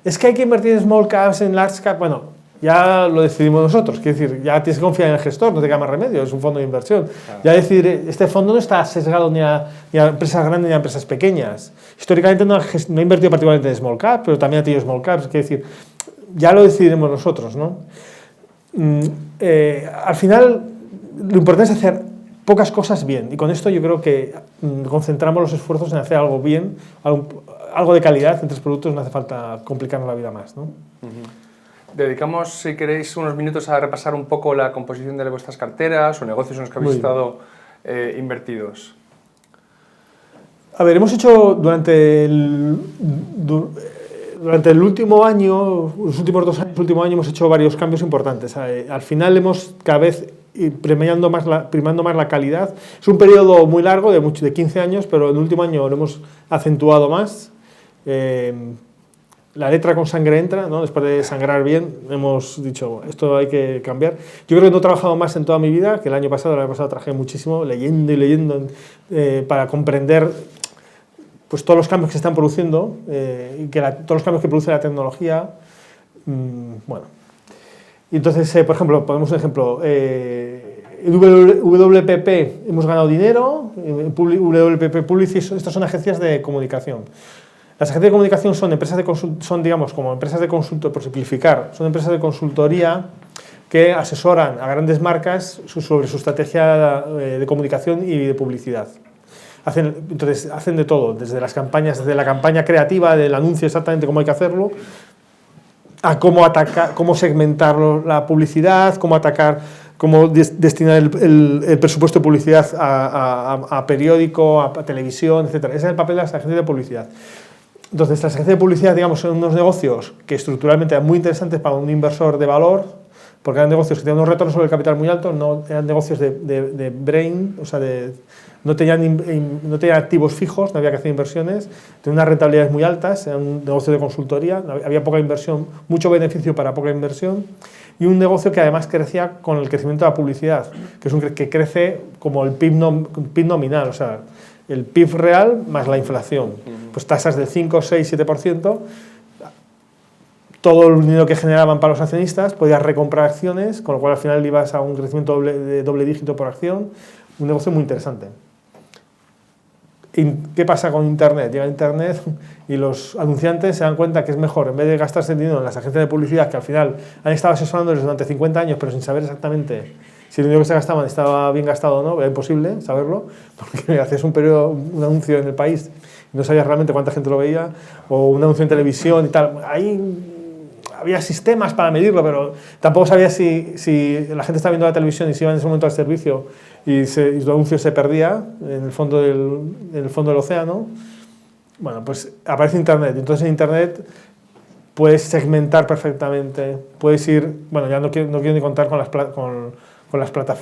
Es que hay que invertir en small caps, en large cap. Bueno, ya lo decidimos nosotros. Quiero decir, ya tienes que confiar en el gestor, no te queda más remedio, es un fondo de inversión. Claro. Ya decir, este fondo no está sesgado ni a empresas grandes ni a empresas pequeñas. Históricamente no ha invertido particularmente en small cap, pero también ha tenido small caps. Quiero decir, ya lo decidiremos nosotros, ¿no? Al final, lo importante es hacer pocas cosas bien. Y con esto yo creo que concentramos los esfuerzos en hacer algo bien, algo de calidad en 3 productos, no hace falta complicarnos la vida más, ¿no? Dedicamos, si queréis, unos minutos a repasar un poco la composición de vuestras carteras o negocios en los que habéis estado invertidos. A ver, hemos hecho durante el último año, los últimos 2 años, el último año hemos hecho varios cambios importantes. Al final hemos cada vez primando más la calidad. Es un periodo muy largo, de 15 años, pero en el último año lo hemos acentuado más. La letra con sangre entra, ¿no? Después de sangrar bien, hemos dicho, esto hay que cambiar. Yo creo que no he trabajado más en toda mi vida, que el año pasado trabajé muchísimo, leyendo y leyendo, para comprender pues, todos los cambios que se están produciendo, y todos los cambios que produce la tecnología. Bueno. Y entonces, por ejemplo, ponemos un ejemplo, WPP hemos ganado dinero, WPP Publicis, estas son agencias de comunicación. Las agencias de comunicación son empresas son digamos como empresas de consultoría, por simplificar, son empresas de consultoría que asesoran a grandes marcas sobre su estrategia de comunicación y de publicidad. Entonces hacen de todo, desde las campañas, desde la campaña creativa del anuncio exactamente cómo hay que hacerlo, a cómo atacar, cómo segmentar la publicidad, cómo atacar, cómo destinar el presupuesto de publicidad a periódico, a televisión, etc. Ese es el papel de las agencias de publicidad. Entonces, las agencias de publicidad, digamos, son unos negocios que estructuralmente eran muy interesantes para un inversor de valor, porque eran negocios que tenían unos retornos sobre el capital muy altos, no eran negocios de brain, o sea, no tenían activos fijos, no había que hacer inversiones, tenían unas rentabilidades muy altas, eran un negocio de consultoría, había poca inversión, mucho beneficio para poca inversión, y un negocio que además crecía con el crecimiento de la publicidad, que crece como el PIB nominal, o sea, el PIB real más la inflación. Pues tasas del 5, 6, 7%, todo el dinero que generaban para los accionistas, podías recomprar acciones, con lo cual al final ibas a un crecimiento de doble dígito por acción, un negocio muy interesante. ¿Qué pasa con Internet? Llega Internet y los anunciantes se dan cuenta que es mejor, en vez de gastarse el dinero en las agencias de publicidad, que al final han estado asesorándoles durante 50 años, pero sin saber exactamente si el dinero que se gastaban estaba bien gastado o no, era imposible saberlo, porque hacías un anuncio en el país y no sabías realmente cuánta gente lo veía, o un anuncio en televisión y tal. Ahí había sistemas para medirlo, pero tampoco sabías si la gente estaba viendo la televisión y se iba en ese momento al servicio y el anuncio se perdía en el fondo del océano. Bueno, pues aparece Internet. Entonces en Internet puedes segmentar perfectamente, puedes ir, bueno, ya no quiero ni contar con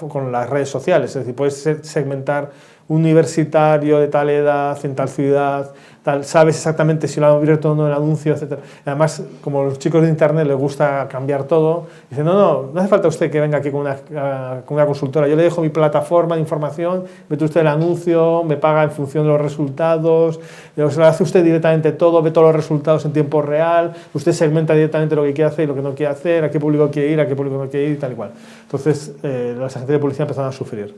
con las redes sociales, es decir, puedes segmentar universitario de tal edad, en tal ciudad, tal, sabes exactamente si lo han abierto o no el anuncio, etc. Además, como los chicos de internet les gusta cambiar todo, dicen, no hace falta usted que venga aquí con una consultora, yo le dejo mi plataforma de información, mete usted el anuncio, me paga en función de los resultados, se lo hace usted directamente todo, ve todos los resultados en tiempo real, usted segmenta directamente lo que quiere hacer y lo que no quiere hacer, a qué público quiere ir, a qué público no quiere ir y tal y cual. Entonces, los agentes de publicidad empezaron a sufrir.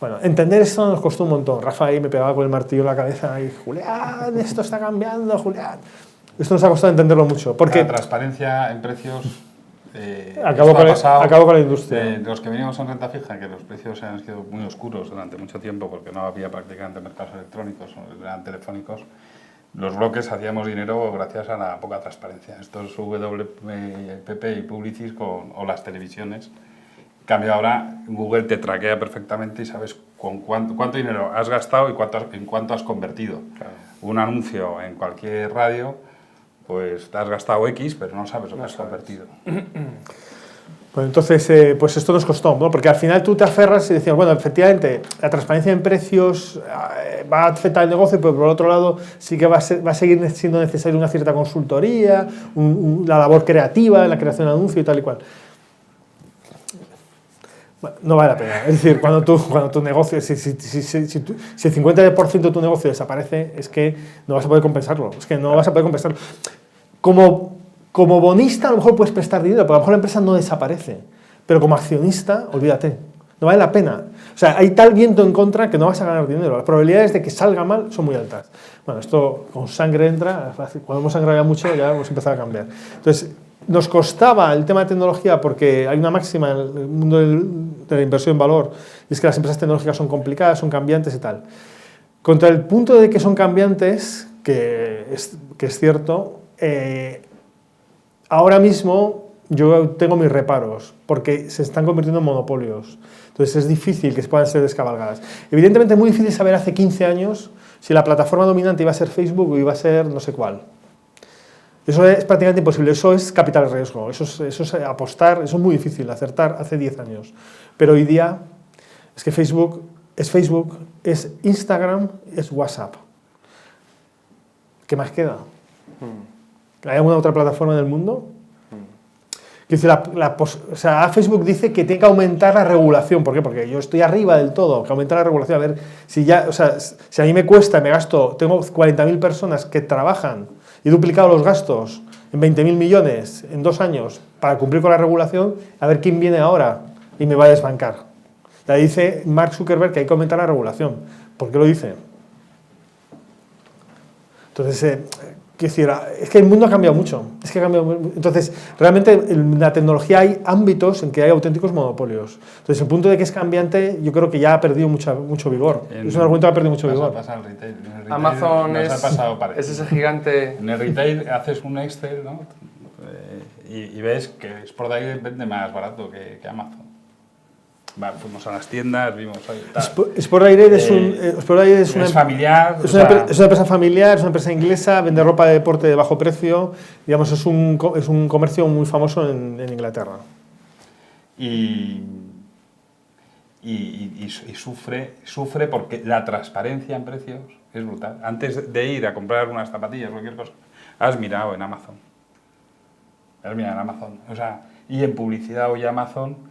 Bueno, entender esto nos costó un montón. Rafa ahí me pegaba con el martillo en la cabeza y Julián, esto está cambiando, Julián. Esto nos ha costado entenderlo mucho. Porque la transparencia en precios acabó con la industria. Los que veníamos en renta fija, que los precios han sido muy oscuros durante mucho tiempo porque no había prácticamente mercados electrónicos, eran telefónicos, los bloques hacíamos dinero gracias a la poca transparencia. Estos WPP y Publicis o las televisiones. En cambio ahora Google te traquea perfectamente y sabes con cuánto dinero has gastado y en cuánto has convertido. Claro. Un anuncio en cualquier radio, pues te has gastado X, pero no sabes lo que has convertido. Pues entonces, pues esto nos costó, ¿no? Porque al final tú te aferras y decías, bueno, efectivamente, la transparencia en precios va a afectar el negocio, pero por otro lado sí que va a seguir siendo necesaria una cierta consultoría, la labor creativa en la creación de anuncio y tal y cual. Bueno, no vale la pena. Es decir, cuando tu negocio, si el 50% de tu negocio desaparece, es que no vas a poder compensarlo. Es que no vas a poder compensarlo. Como bonista a lo mejor puedes prestar dinero, pero a lo mejor la empresa no desaparece. Pero como accionista, olvídate. No vale la pena. O sea, hay tal viento en contra que no vas a ganar dinero. Las probabilidades de que salga mal son muy altas. Bueno, esto con sangre entra. Cuando hemos sangrado ya mucho, ya hemos empezado a cambiar. Entonces, nos costaba el tema de tecnología porque hay una máxima en el mundo de la inversión en valor, y es que las empresas tecnológicas son complicadas, son cambiantes y tal. Contra el punto de que son cambiantes, que es cierto, ahora mismo yo tengo mis reparos, porque se están convirtiendo en monopolios. Entonces es difícil que puedan ser descabalgadas. Evidentemente es muy difícil saber hace 15 años si la plataforma dominante iba a ser Facebook o iba a ser no sé cuál. Eso es prácticamente imposible, eso es capital riesgo, eso es apostar, eso es muy difícil acertar hace 10 años. Pero hoy día es que Facebook, es Instagram, es WhatsApp. ¿Qué más queda? ¿Hay alguna otra plataforma en el mundo? Facebook dice que tiene que aumentar la regulación. ¿Por qué? Porque yo estoy arriba del todo, que aumentar la regulación. A ver, si a mí me cuesta, tengo 40.000 personas que trabajan y he duplicado los gastos en 20.000 millones en 2 años para cumplir con la regulación, a ver quién viene ahora y me va a desbancar. Ya dice Mark Zuckerberg que hay que aumentar la regulación. ¿Por qué lo dice? Entonces, quiero decir, es que el mundo ha cambiado mucho. Entonces, realmente en la tecnología hay ámbitos en que hay auténticos monopolios. Entonces, el punto de que es cambiante, yo creo que ya ha perdido mucho vigor. Es un argumento que ha perdido mucho vigor. Pasa al retail. Amazon es ese gigante. En el retail haces un Excel, ¿no? Y ves que Sport Direct vende más barato que Amazon. Fuimos a las tiendas, vimos ahí, tal. Sport Direct es familiar. Es una empresa familiar, es una empresa inglesa, vende ropa de deporte de bajo precio. Digamos, es un comercio muy famoso en Inglaterra. Y sufre porque la transparencia en precios es brutal. Antes de ir a comprar unas zapatillas o cualquier cosa, has mirado en Amazon. O sea, y en publicidad hoy Amazon.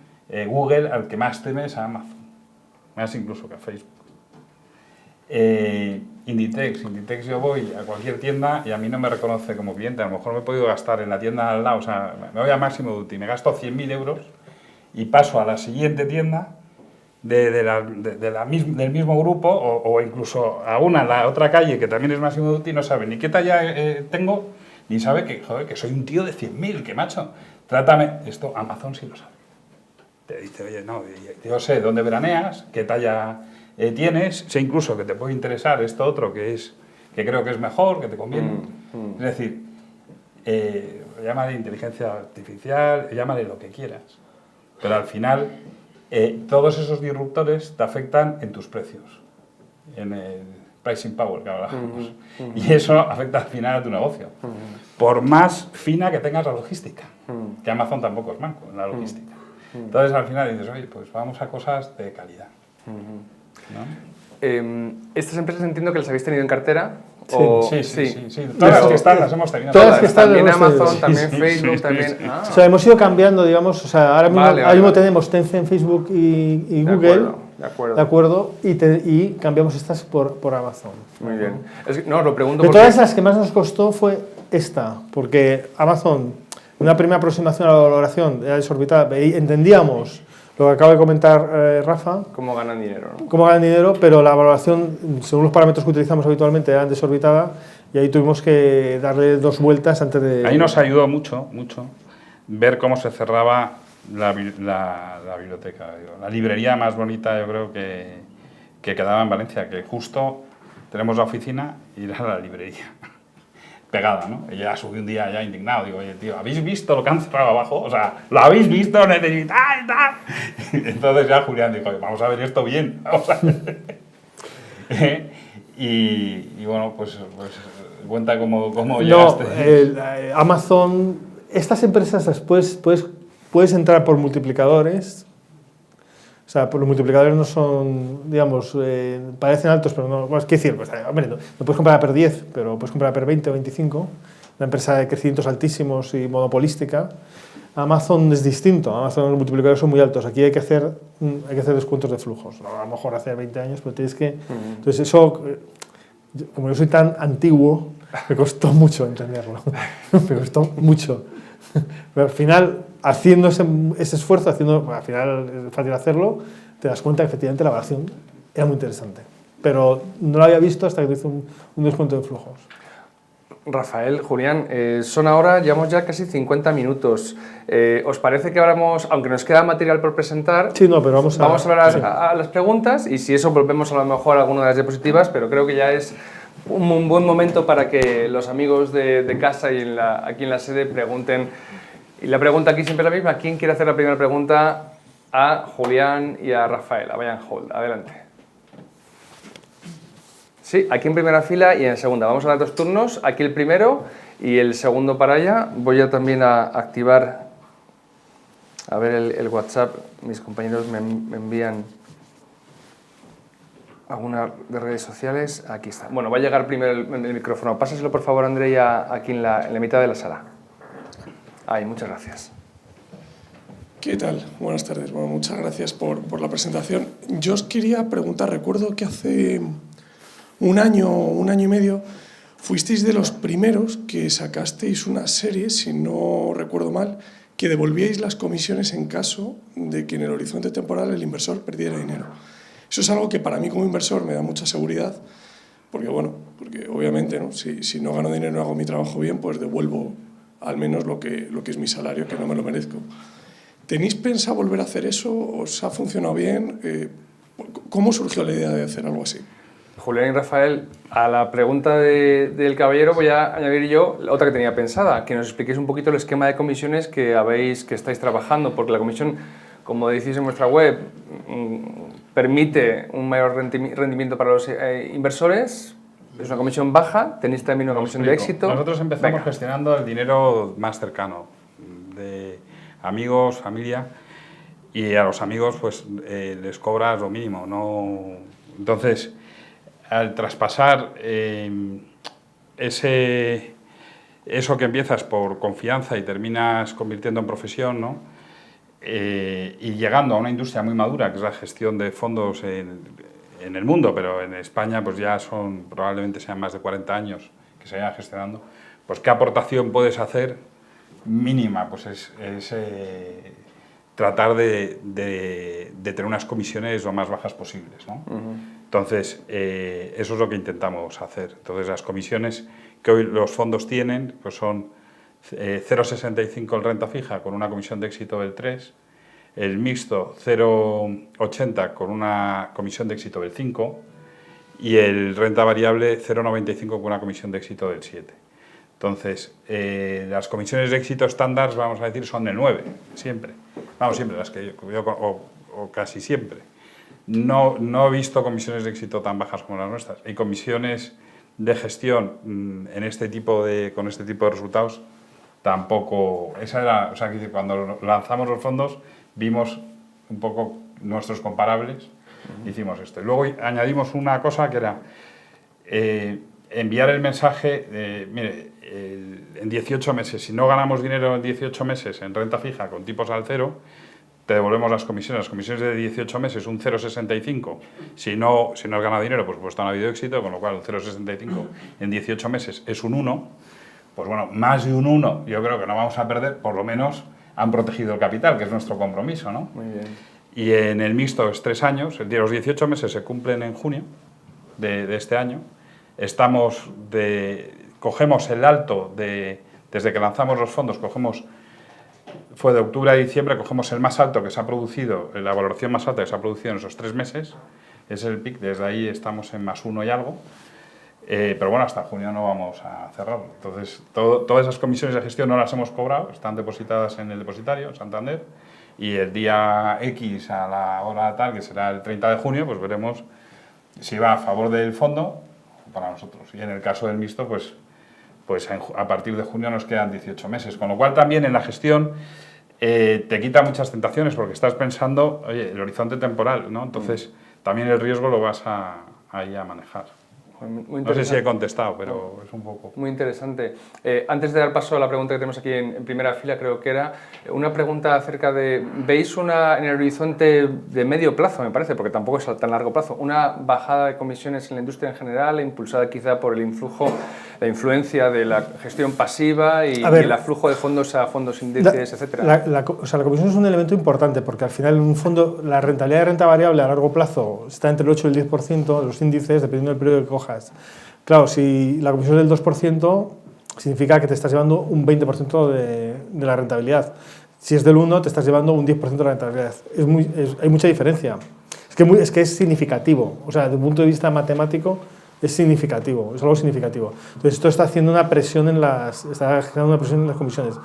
Google, al que más teme es a Amazon, más incluso que a Facebook. Inditex yo voy a cualquier tienda y a mí no me reconoce como cliente, a lo mejor me he podido gastar en la tienda al lado, o sea, me voy a Máximo Duty, me gasto 100.000 euros y paso a la siguiente tienda del mismo grupo o incluso a la otra calle que también es Máximo Duty y no sabe ni qué talla tengo, ni sabe que soy un tío de 100.000, que macho, trátame, esto Amazon sí lo sabe. Te dice, oye, no, yo sé dónde veraneas, qué talla tienes, sé incluso que te puede interesar esto otro que creo que es mejor, que te conviene. Es decir, llámale inteligencia artificial, llámale lo que quieras. Pero al final, todos esos disruptores te afectan en tus precios. pricing power que hablábamos. Y eso afecta al final a tu negocio. Por más fina que tengas la logística, que Amazon tampoco es manco en la logística. Entonces al final dices, oye, pues vamos a cosas de calidad. ¿No? Estas empresas entiendo que las habéis tenido en cartera. Sí. Todas las que están las hemos tenido. Todas las que están también las hemos Amazon, tenido. también Facebook, también... O sea, hemos ido cambiando, digamos, o sea, ahora mismo, Vale, ahora mismo vale. tenemos Tencent, Facebook y De Google, acuerdo, de acuerdo. ¿de acuerdo? Y cambiamos estas por Amazon. Muy bien. Es que, no, lo pregunto De porque... todas las que más nos costó fue esta, porque Amazon, una primera aproximación a la valoración era desorbitada, entendíamos lo que acaba de comentar Rafa, ¿Cómo ganan dinero? ¿No? cómo ganan dinero, pero la valoración, según los parámetros que utilizamos habitualmente, era desorbitada y ahí tuvimos que darle 2 vueltas antes de... Ahí nos ayudó mucho ver cómo se cerraba la biblioteca. La librería más bonita, yo creo que quedaba en Valencia, que justo tenemos la oficina y era la librería pegada, ¿no? Y ya subí un día ya indignado, digo, oye, tío, ¿habéis visto lo que han cerrado abajo? O sea, ¿lo habéis visto? Necesitáis, tal. Entonces ya Julián dijo, vamos a ver esto bien, vamos a ver. Y bueno, pues cuenta cómo llegaste. Amazon, estas empresas después puedes entrar por multiplicadores. O sea, los multiplicadores no son, digamos, parecen altos, pero no. Bueno, es decir, pues, hombre, no puedes comprar a per 10, pero puedes comprar a per 20 o 25. Una empresa de crecimientos altísimos y monopolística. Amazon es distinto. Amazon los multiplicadores son muy altos. Aquí hay que hacer descuentos de flujos. A lo mejor hace 20 años, pero tienes que. Entonces, eso, como yo soy tan antiguo, me costó mucho entenderlo. Me costó mucho. Pero al final, haciendo ese esfuerzo, al final es fácil hacerlo, te das cuenta que efectivamente la evaluación era muy interesante. Pero no lo había visto hasta que te hice un descuento de flujos. Rafael, Julián, son ahora, llevamos ya casi 50 minutos. ¿Os parece que hablamos, aunque nos queda material por presentar, sí, no, pero vamos a hablar a las preguntas y si eso volvemos a lo mejor a alguna de las diapositivas, pero creo que ya es un buen momento para que los amigos de casa y aquí en la sede pregunten. Y la pregunta aquí siempre es la misma. ¿Quién quiere hacer la primera pregunta? A Julián y a Rafael. A Bayern Hold. Adelante. Sí, aquí en primera fila y en segunda. Vamos a dar 2 turnos. Aquí el primero y el segundo para allá. Voy a también a activar, a ver el WhatsApp. Mis compañeros me envían alguna de redes sociales. Aquí está. Bueno, va a llegar primero el micrófono. Pásaselo por favor, André, aquí en la mitad de la sala. Ahí, muchas gracias. ¿Qué tal? Buenas tardes. Bueno, muchas gracias por la presentación. Yo os quería preguntar, recuerdo que hace un año y medio, fuisteis de los primeros que sacasteis una serie, si no recuerdo mal, que devolvíais las comisiones en caso de que en el horizonte temporal el inversor perdiera dinero. Eso es algo que para mí como inversor me da mucha seguridad, porque obviamente, ¿no? Si no gano dinero y no hago mi trabajo bien, pues devuelvo al menos lo que es mi salario, que no me lo merezco. ¿Tenéis pensado volver a hacer eso? ¿Os ha funcionado bien? ¿Cómo surgió la idea de hacer algo así? Julián y Rafael, a la pregunta del caballero voy a añadir yo la otra que tenía pensada, que nos expliquéis un poquito el esquema de comisiones que estáis trabajando, porque la comisión, como decís en vuestra web, permite un mayor rendimiento para los inversores. Es una comisión baja, tenéis también una comisión de éxito. Nosotros empezamos gestionando el dinero más cercano, de amigos, familia, y a los amigos pues les cobras lo mínimo, ¿no? Entonces, al traspasar eso que empiezas por confianza y terminas convirtiendo en profesión, ¿no? Y llegando a una industria muy madura, que es la gestión de fondos en el mundo, pero en España pues ya probablemente sean más de 40 años que se vayan gestionando, pues ¿qué aportación puedes hacer? Mínima, pues es tratar de tener unas comisiones lo más bajas posibles, ¿no? Entonces, eso es lo que intentamos hacer. Entonces, las comisiones que hoy los fondos tienen pues son 0,65 el renta fija con una comisión de éxito del 3%, el mixto 0,80 con una comisión de éxito del 5% y el renta variable 0,95 con una comisión de éxito del 7%. Entonces, las comisiones de éxito estándar, vamos a decir, son del 9%, siempre. Vamos, siempre, las que yo o casi siempre. no he visto comisiones de éxito tan bajas como las nuestras. Y comisiones de gestión con este tipo de resultados tampoco. Esa era, o sea, que cuando lanzamos los fondos vimos un poco nuestros comparables, hicimos esto. Y luego añadimos una cosa que era enviar el mensaje, mire, en 18 meses, si no ganamos dinero en 18 meses en renta fija con tipos al cero, te devolvemos las comisiones. Las comisiones de 18 meses, un 0,65. Si no has ganado dinero, por supuesto no ha habido éxito, con lo cual un 0,65 en 18 meses es un 1. Pues bueno, más de un 1 yo creo que no vamos a perder, por lo menos han protegido el capital, que es nuestro compromiso, ¿no? Muy bien. Y en el mixto es 3 años, los 18 meses se cumplen en junio de este año. Cogemos el alto desde que lanzamos los fondos, fue de octubre a diciembre, cogemos el más alto que se ha producido, la valoración más alta que se ha producido en esos 3 meses, es el PIC, desde ahí estamos en más 1 y algo, pero bueno, hasta junio no vamos a cerrarlo. Entonces, todas esas comisiones de gestión no las hemos cobrado, están depositadas en el depositario, en Santander, y el día X a la hora tal, que será el 30 de junio, pues veremos si va a favor del fondo o para nosotros. Y en el caso del mixto, pues a partir de junio nos quedan 18 meses, con lo cual también en la gestión te quita muchas tentaciones porque estás pensando, oye, el horizonte temporal, ¿no? Entonces también el riesgo lo vas ahí a manejar. Muy no sé si he contestado, pero es un poco... Muy interesante. Antes de dar paso a la pregunta que tenemos aquí en primera fila, creo que era una pregunta acerca de, ¿veis en el horizonte de medio plazo, me parece, porque tampoco es a tan largo plazo, una bajada de comisiones en la industria en general, impulsada quizá por el influjo, la influencia de la gestión pasiva y el aflujo de fondos a fondos índices, etcétera? La comisión es un elemento importante porque al final en un fondo la rentabilidad de renta variable a largo plazo está entre el 8 y el 10% de los índices dependiendo del periodo que cojas. Claro, si la comisión es del 2%, significa que te estás llevando un 20% de la rentabilidad. Si es del 1%, te estás llevando un 10% de la rentabilidad. Hay mucha diferencia. Es que es significativo. O sea, desde un punto de vista matemático, es significativo, es algo significativo. Entonces, esto está haciendo una presión está generando una presión en las comisiones.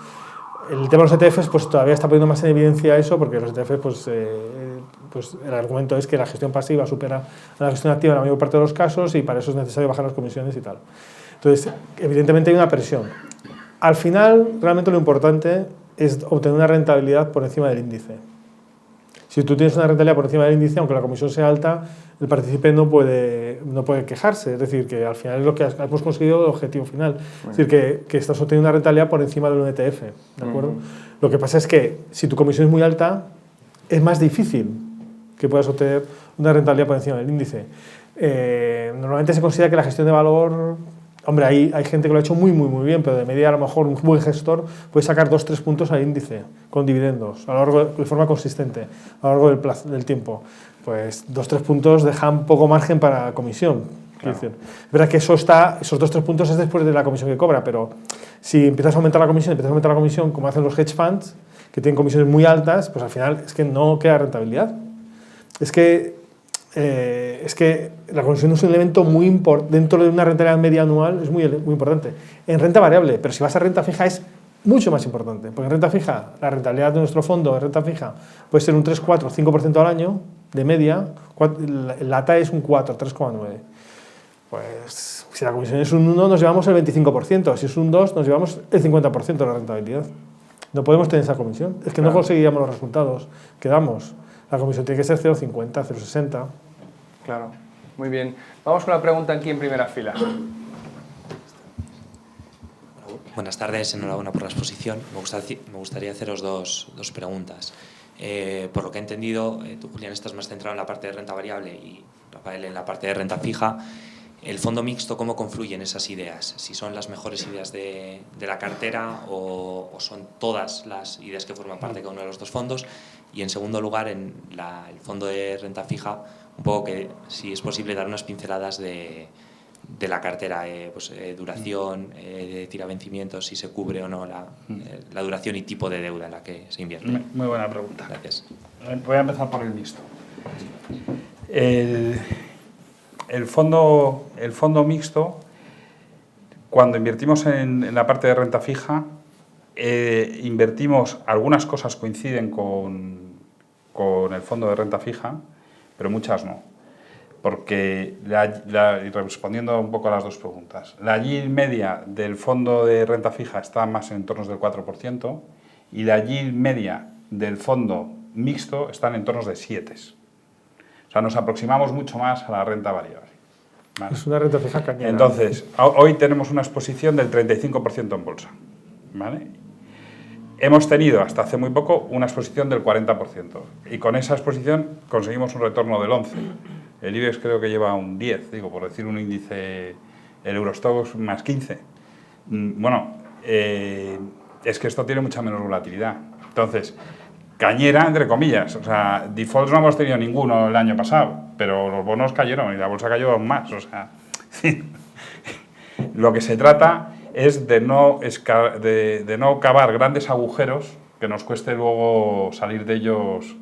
El tema de los ETFs, pues todavía está poniendo más en evidencia eso, porque los ETFs, pues el argumento es que la gestión pasiva supera a la gestión activa en la mayor parte de los casos y para eso es necesario bajar las comisiones y tal. Entonces, evidentemente hay una presión. Al final, realmente lo importante es obtener una rentabilidad por encima del índice. Si tú tienes una rentabilidad por encima del índice, aunque la comisión sea alta, el partícipe no puede quejarse. Es decir, que al final es lo que hemos conseguido el objetivo final. Es decir, que estás obteniendo una rentabilidad por encima de un ETF. ¿De acuerdo? Lo que pasa es que si tu comisión es muy alta, es más difícil que puedas obtener una rentabilidad por encima del índice. Normalmente se considera que la gestión de valor... Hombre, hay gente que lo ha hecho muy bien, pero de media a lo mejor un buen gestor puede sacar 2-3 puntos al índice con dividendos de forma consistente a lo largo del tiempo. Pues 2-3 puntos dejan poco margen para comisión. Claro. Es verdad que esos 2-3 puntos es después de la comisión que cobra, pero si empiezas a aumentar la comisión, como hacen los hedge funds, que tienen comisiones muy altas, pues al final es que no queda rentabilidad. Es que la comisión es un elemento muy importante, dentro de una rentabilidad media anual es muy importante. En renta variable, pero si vas a renta fija es mucho más importante, porque en renta fija, la rentabilidad de nuestro fondo de renta fija puede ser un 3, 4, 5% al año, de media, la ATA es un 4, 3,9. Pues si la comisión es un 1 nos llevamos el 25%, si es un 2 nos llevamos el 50% de la rentabilidad. No podemos tener esa comisión, es que no conseguiríamos los resultados que damos. La comisión tiene que ser 0,50, 0,60. Claro, muy bien. Vamos con la pregunta aquí en primera fila. Buenas tardes, enhorabuena por la exposición. Me gustaría haceros dos preguntas. Por lo que he entendido, tú, Julián, estás más centrado en la parte de renta variable y Rafael en la parte de renta fija. ¿El fondo mixto cómo confluyen esas ideas? ¿Si son las mejores ideas de la cartera o son todas las ideas que forman parte de cada uno de los dos fondos? Y en segundo lugar, en el fondo de renta fija, un poco que si es posible dar unas pinceladas de la cartera, duración, tira vencimientos, si se cubre o no la duración y tipo de deuda en la que se invierte. Muy buena pregunta. Gracias. Voy a empezar por el mixto. El fondo mixto, cuando invertimos en la parte de renta fija, invertimos, algunas cosas coinciden con el fondo de renta fija, pero muchas no. Porque, y respondiendo un poco a las dos preguntas, la yield media del fondo de renta fija está más en entornos del 4% y la yield media del fondo mixto está en entornos de 7. O sea, nos aproximamos mucho más a la renta variable. ¿Vale? Es una renta fija cañera. Entonces, hoy tenemos una exposición del 35% en bolsa. ¿Vale? Hemos tenido hasta hace muy poco una exposición del 40% y con esa exposición conseguimos un retorno del 11%. El IBEX creo que lleva un 10, digo, por decir un índice, el Eurostoxx más 15. Bueno, es que esto tiene mucha menos volatilidad. Entonces, cañera, entre comillas, o sea, defaults no hemos tenido ninguno el año pasado, pero los bonos cayeron y la bolsa cayó aún más, o sea, lo que se trata es de no cavar grandes agujeros que nos cueste luego salir de ellos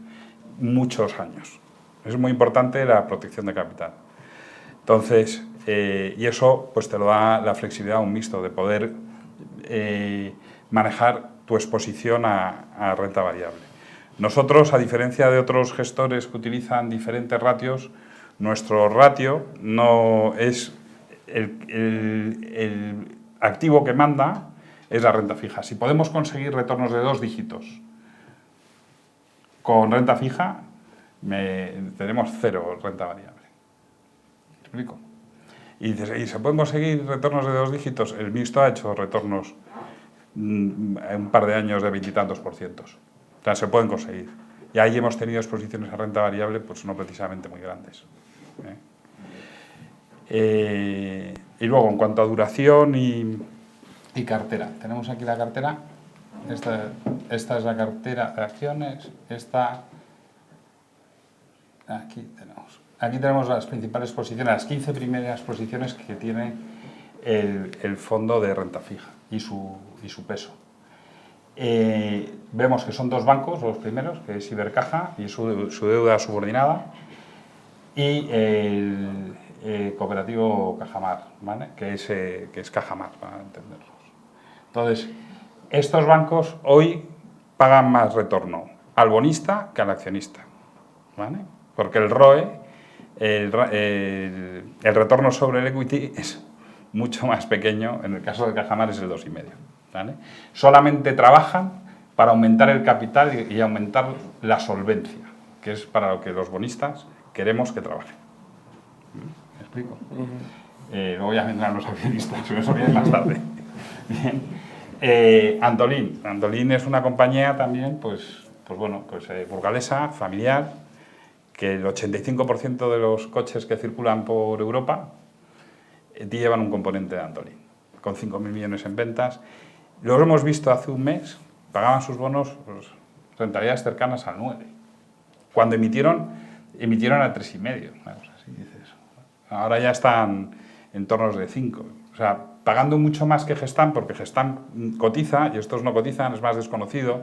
muchos años. Es muy importante la protección de capital. Entonces, y eso pues te lo da la flexibilidad un mixto de poder manejar tu exposición a renta variable. Nosotros, a diferencia de otros gestores que utilizan diferentes ratios, nuestro ratio no es el activo que manda, es la renta fija. Si podemos conseguir retornos de 2 dígitos con renta fija, tenemos 0 renta variable. ¿Me explico? Y dices, ¿y se pueden conseguir retornos de 2 dígitos? El mixto ha hecho retornos en un par de años de 20 y tantos %. O sea, se pueden conseguir. Y ahí hemos tenido exposiciones a renta variable, pues no precisamente muy grandes. Y luego, en cuanto a duración y cartera, tenemos aquí la cartera. Esta es la cartera de acciones. Aquí tenemos las principales posiciones, las 15 primeras posiciones que tiene el fondo de renta fija y su peso. Vemos que son 2 bancos, los primeros, que es Ibercaja y su deuda subordinada, y el cooperativo Cajamar, ¿vale? que es Cajamar, para entenderlos. Entonces, estos bancos hoy pagan más retorno al bonista que al accionista, ¿vale? Porque el ROE, el retorno sobre el equity, es mucho más pequeño. En el caso de Cajamar es el 2,5. ¿Vale? Solamente trabajan para aumentar el capital y aumentar la solvencia, que es para lo que los bonistas queremos que trabajen. ¿Me explico? Luego ya vendrán los accionistas, pero eso viene más tarde. Bien. Antolín es una compañía también, burgalesa, familiar, que el 85% de los coches que circulan por Europa llevan un componente de Antolín, con 5.000 millones en ventas. Los hemos visto hace un mes, pagaban sus bonos rentabilidades cercanas al 9. Cuando emitieron a 3,5. Así dices. Ahora ya están en tornos de 5. O sea, pagando mucho más que Gestamp, porque Gestamp cotiza y estos no cotizan, es más desconocido.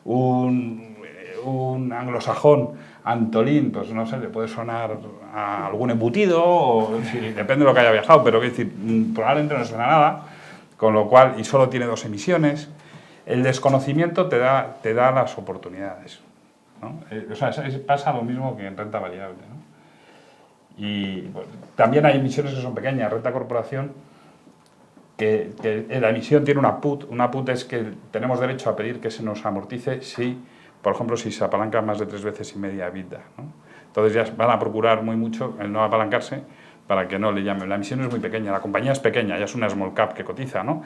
Un anglosajón, Antolín, pues no sé, le puede sonar a algún embutido, o depende de lo que haya viajado, pero quiero decir, probablemente no suena nada. Con lo cual, y solo tiene 2 emisiones, el desconocimiento te da las oportunidades, ¿no? O sea, pasa lo mismo que en renta variable, ¿no? Y bueno, también hay emisiones que son pequeñas. Renta corporación, que la emisión tiene una put. Una put es que tenemos derecho a pedir que se nos amortice si, por ejemplo, si se apalanca más de 3,5 veces EBITDA, ¿no? Entonces ya van a procurar muy mucho el no apalancarse, para que no le llamen. La emisión es muy pequeña, la compañía es pequeña, ya es una small cap que cotiza, ¿no?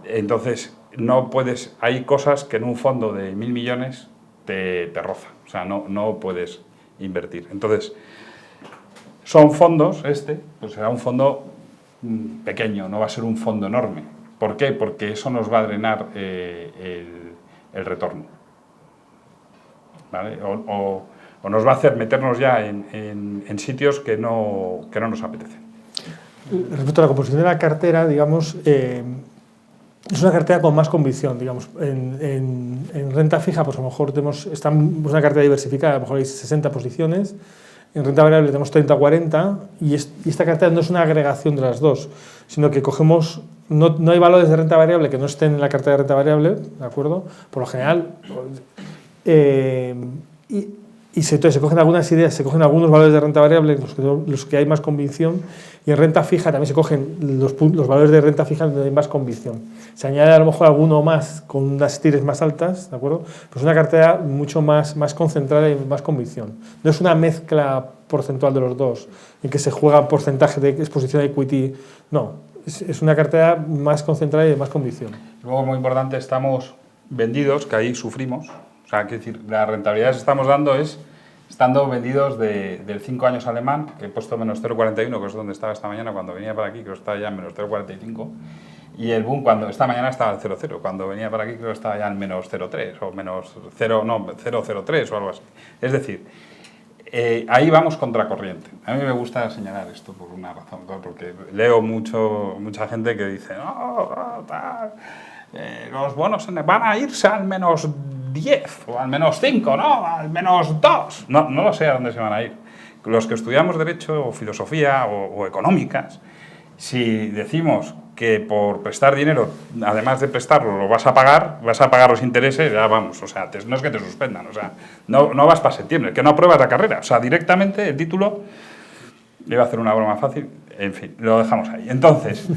Entonces, no puedes, hay cosas que en un fondo de 1.000 millones te roza, o sea, no puedes invertir. Entonces, son fondos, pues será un fondo pequeño, no va a ser un fondo enorme. ¿Por qué? Porque eso nos va a drenar el retorno, ¿vale? O nos va a hacer meternos ya en sitios que no nos apetecen. Respecto a la composición de la cartera, digamos, es una cartera con más convicción, digamos. En renta fija, pues a lo mejor tenemos una cartera diversificada, a lo mejor hay 60 posiciones. En renta variable tenemos 30-40 y esta cartera no es una agregación de las dos, sino que cogemos, no hay valores de renta variable que no estén en la cartera de renta variable, ¿de acuerdo? Por lo general. y entonces se cogen algunas ideas, se cogen algunos valores de renta variable, los que hay más convicción, y en renta fija también se cogen los valores de renta fija donde hay más convicción. Se añade a lo mejor alguno más con unas tires más altas, ¿de acuerdo? Pues una cartera mucho más concentrada y más convicción. No es una mezcla porcentual de los dos, en que se juega porcentaje de exposición a equity, no. Es una cartera más concentrada y de más convicción. Luego, muy importante, estamos vendidos, que ahí sufrimos. O sea, quiero decir, la rentabilidad que estamos dando es estando vendidos del 5 años alemán, que he puesto menos 0,41, que es donde estaba esta mañana cuando venía para aquí, creo que estaba ya en menos 0,45. Y el boom, cuando esta mañana estaba al 0,0. Cuando venía para aquí, creo que estaba ya en menos 0,3 o menos 0,03 o algo así. Es decir, ahí vamos contracorriente. A mí me gusta señalar esto por una razón, porque leo mucha gente que dice los bonos van a irse al menos 10 o al menos 5, ¿no? Al menos 2. No lo sé a dónde se van a ir. Los que estudiamos Derecho o Filosofía o Económicas, si decimos que por prestar dinero, además de prestarlo, lo vas a pagar los intereses, ya vamos, o sea, no es que te suspendan, o sea, no vas para septiembre, que no apruebas la carrera, o sea, directamente el título, le iba a hacer una broma fácil, en fin, lo dejamos ahí. Entonces,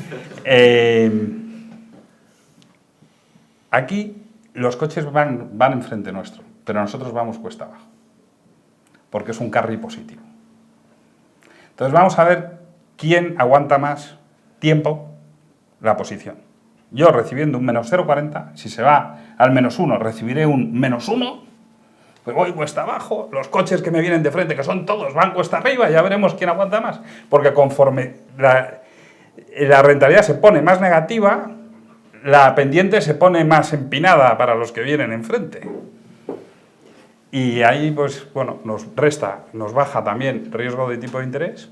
aquí los coches van enfrente nuestro, pero nosotros vamos cuesta abajo, porque es un carry positivo. Entonces vamos a ver quién aguanta más tiempo la posición. Yo recibiendo un menos 0,40, si se va al menos 1, recibiré un menos 1, pues voy cuesta abajo, los coches que me vienen de frente, que son todos, van cuesta arriba, ya veremos quién aguanta más, porque conforme la rentabilidad se pone más negativa, la pendiente se pone más empinada para los que vienen enfrente. Y ahí, pues, bueno, nos baja también riesgo de tipo de interés,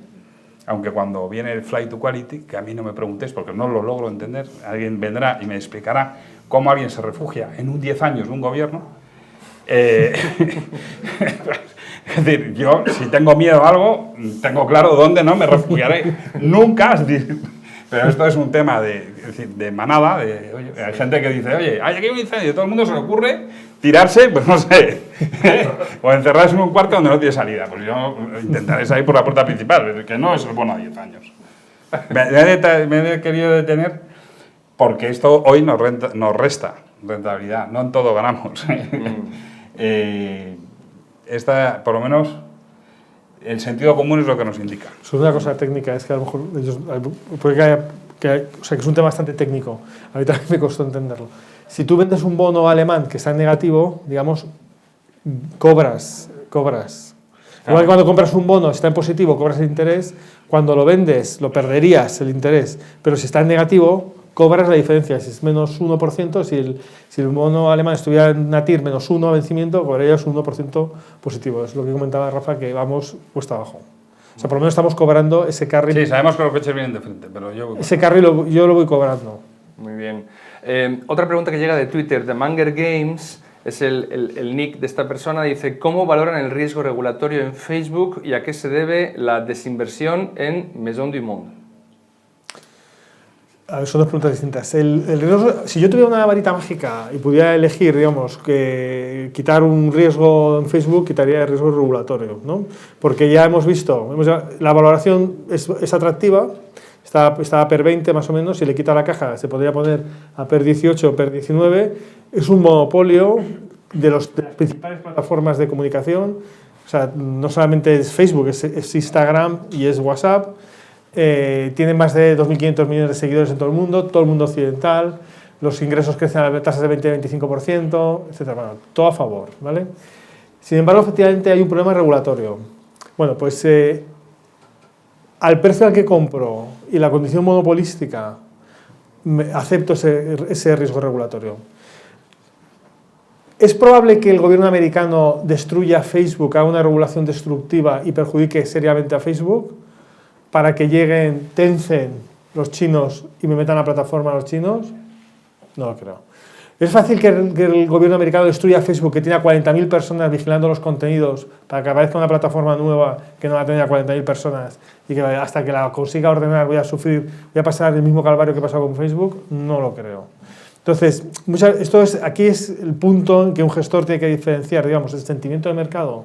aunque cuando viene el flight to quality, que a mí no me preguntéis porque no lo logro entender, alguien vendrá y me explicará cómo alguien se refugia en un 10 años de un gobierno. Es decir, yo si tengo miedo a algo, tengo claro dónde no me refugiaré. Nunca. Pero esto es un tema de manada. Oye, hay gente que dice, oye, hay aquí un incendio, y todo el mundo se le ocurre tirarse, pues no sé, o encerrarse en un cuarto donde no tiene salida. Pues yo intentaré salir por la puerta principal, que no es bueno a 10 años. Me he querido detener porque esto hoy nos resta rentabilidad, no en todo ganamos. Por lo menos, el sentido común es lo que nos indica. Solo una cosa técnica, es que a lo mejor puede que es un tema bastante técnico, a mí también me costó entenderlo. Si tú vendes un bono alemán que está en negativo, digamos, cobras. Claro. Igual que cuando compras un bono, si está en positivo, cobras el interés, cuando lo vendes, lo perderías el interés, pero si está en negativo, cobras la diferencia. Si es menos 1%, si el bono alemán estuviera en Natir menos 1 a vencimiento, cobrarías un 1% positivo. Es lo que comentaba Rafa, que vamos cuesta abajo. O sea, por lo menos estamos cobrando ese carry. Sí, sabemos que los coches vienen de frente, pero ese carry yo lo voy cobrando. Muy bien. Otra pregunta que llega de Twitter, de Manger Games, es el nick de esta persona, dice, ¿cómo valoran el riesgo regulatorio en Facebook y a qué se debe la desinversión en Maisons du Monde? A ver, son dos preguntas distintas. El riesgo, si yo tuviera una varita mágica y pudiera elegir, digamos, que quitar un riesgo en Facebook, quitaría el riesgo regulatorio, ¿no? Porque ya hemos visto, la valoración es atractiva, está a PER 20 más o menos, si le quita la caja se podría poner a PER 18 o PER 19, es un monopolio de las principales plataformas de comunicación, o sea, no solamente es Facebook, es Instagram y es WhatsApp. Tiene más de 2.500 millones de seguidores en todo el mundo occidental, los ingresos crecen a tasas de 20-25%, etc. Bueno, todo a favor, ¿vale? Sin embargo, efectivamente hay un problema regulatorio. Bueno, pues al precio al que compro y la condición monopolística, acepto ese riesgo regulatorio. ¿Es probable que el gobierno americano destruya Facebook, haga una regulación destructiva y perjudique seriamente a Facebook? Para que lleguen Tencent, los chinos, y me metan a la plataforma los chinos? No lo creo. ¿Es fácil que el gobierno americano destruya Facebook, que tiene a 40.000 personas vigilando los contenidos, para que aparezca una plataforma nueva que no la tenga 40.000 personas y que hasta que la consiga ordenar voy a pasar el mismo calvario que he pasado con Facebook? No lo creo. Entonces, aquí es el punto en que un gestor tiene que diferenciar, digamos, el sentimiento de mercado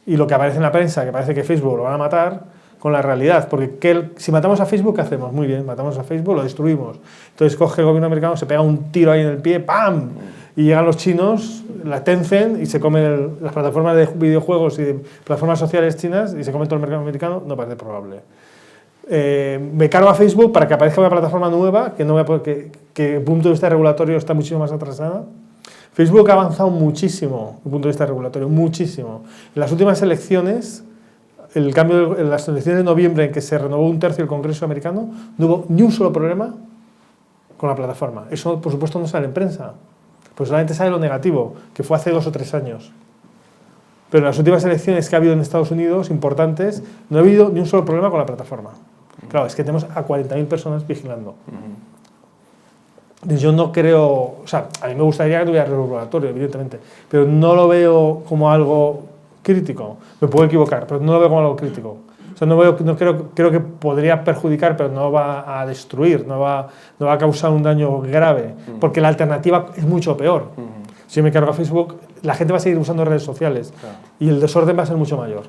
y lo que aparece en la prensa, que parece que Facebook lo van a matar, con la realidad. Porque si matamos a Facebook, ¿qué hacemos? Muy bien, matamos a Facebook, lo destruimos. Entonces coge el gobierno americano, se pega un tiro ahí en el pie, ¡pam! Y llegan los chinos, la Tencent, y se comen las plataformas de videojuegos y de plataformas sociales chinas, y se come todo el mercado americano. No parece probable. Me cargo a Facebook para que aparezca una plataforma nueva que, no voy a poder, que desde el punto de vista regulatorio está muchísimo más atrasada. Facebook ha avanzado muchísimo desde el punto de vista regulatorio, muchísimo. En las últimas elecciones, el cambio en las elecciones de noviembre, en que se renovó 1/3 el Congreso americano, no hubo ni un solo problema con la plataforma. Eso, por supuesto, no sale en prensa, pues solamente sale lo negativo, que fue hace 2 o 3 años. Pero en las últimas elecciones que ha habido en Estados Unidos, importantes, no ha habido ni un solo problema con la plataforma. Claro, es que tenemos a 40.000 personas vigilando. Yo no creo, o sea, a mí me gustaría que tuviera regulatorio, evidentemente, pero no lo veo como algo crítico. Me puedo equivocar, pero no lo veo como algo crítico. O sea, creo que podría perjudicar, pero no va a destruir, no va a causar un daño grave, porque la alternativa es mucho peor. Si yo me cargo a Facebook, la gente va a seguir usando redes sociales, y el desorden va a ser mucho mayor.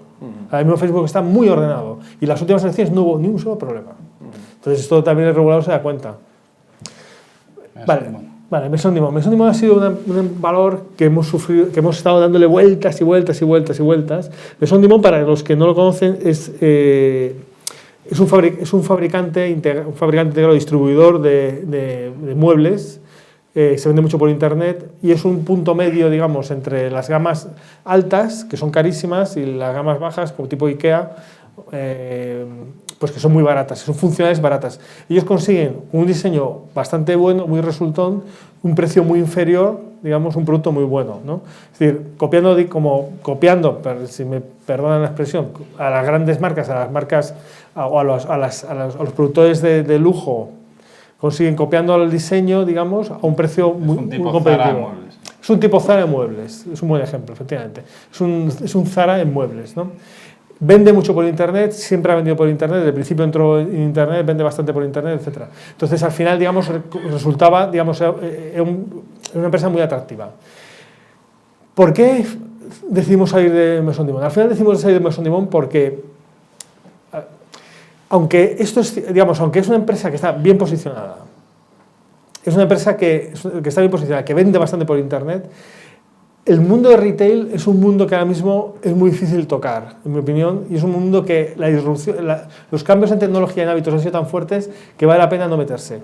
Ahora mismo Facebook está muy ordenado, y en las últimas elecciones no hubo ni un solo problema. Entonces esto también el regulador se da cuenta. Vale, Mesón-Dimon. Mesón-Dimon ha sido un valor que hemos sufrido, que hemos estado dándole vueltas y vueltas y vueltas y vueltas. Mesón-Dimon, para los que no lo conocen, es un fabricante integrado, distribuidor de muebles. Se vende mucho por internet y es un punto medio, digamos, entre las gamas altas, que son carísimas, y las gamas bajas, como tipo IKEA, pues que son muy baratas, son funcionales baratas. Ellos consiguen un diseño bastante bueno, muy resultón, un precio muy inferior, digamos, un producto muy bueno, ¿no? Es decir, copiando, si me perdonan la expresión, a las grandes marcas, a las marcas o a los productores de lujo, consiguen, copiando el diseño, digamos, a un precio muy competitivo. Es un tipo Zara de muebles, es un buen ejemplo, efectivamente. Es un Zara en muebles, ¿no? Vende mucho por internet, siempre ha vendido por internet, desde el principio entró en internet, vende bastante por internet, etc. Entonces, al final, digamos, resultaba, digamos, una empresa muy atractiva. ¿Por qué decidimos salir de Mesón-Dimon? Al final decidimos salir de Mesón-Dimon porque, aunque es una empresa que está bien posicionada, es una empresa que está bien posicionada, que vende bastante por internet, el mundo de retail es un mundo que ahora mismo es muy difícil tocar, en mi opinión, y es un mundo que la disrupción, los cambios en tecnología y en hábitos han sido tan fuertes que vale la pena no meterse.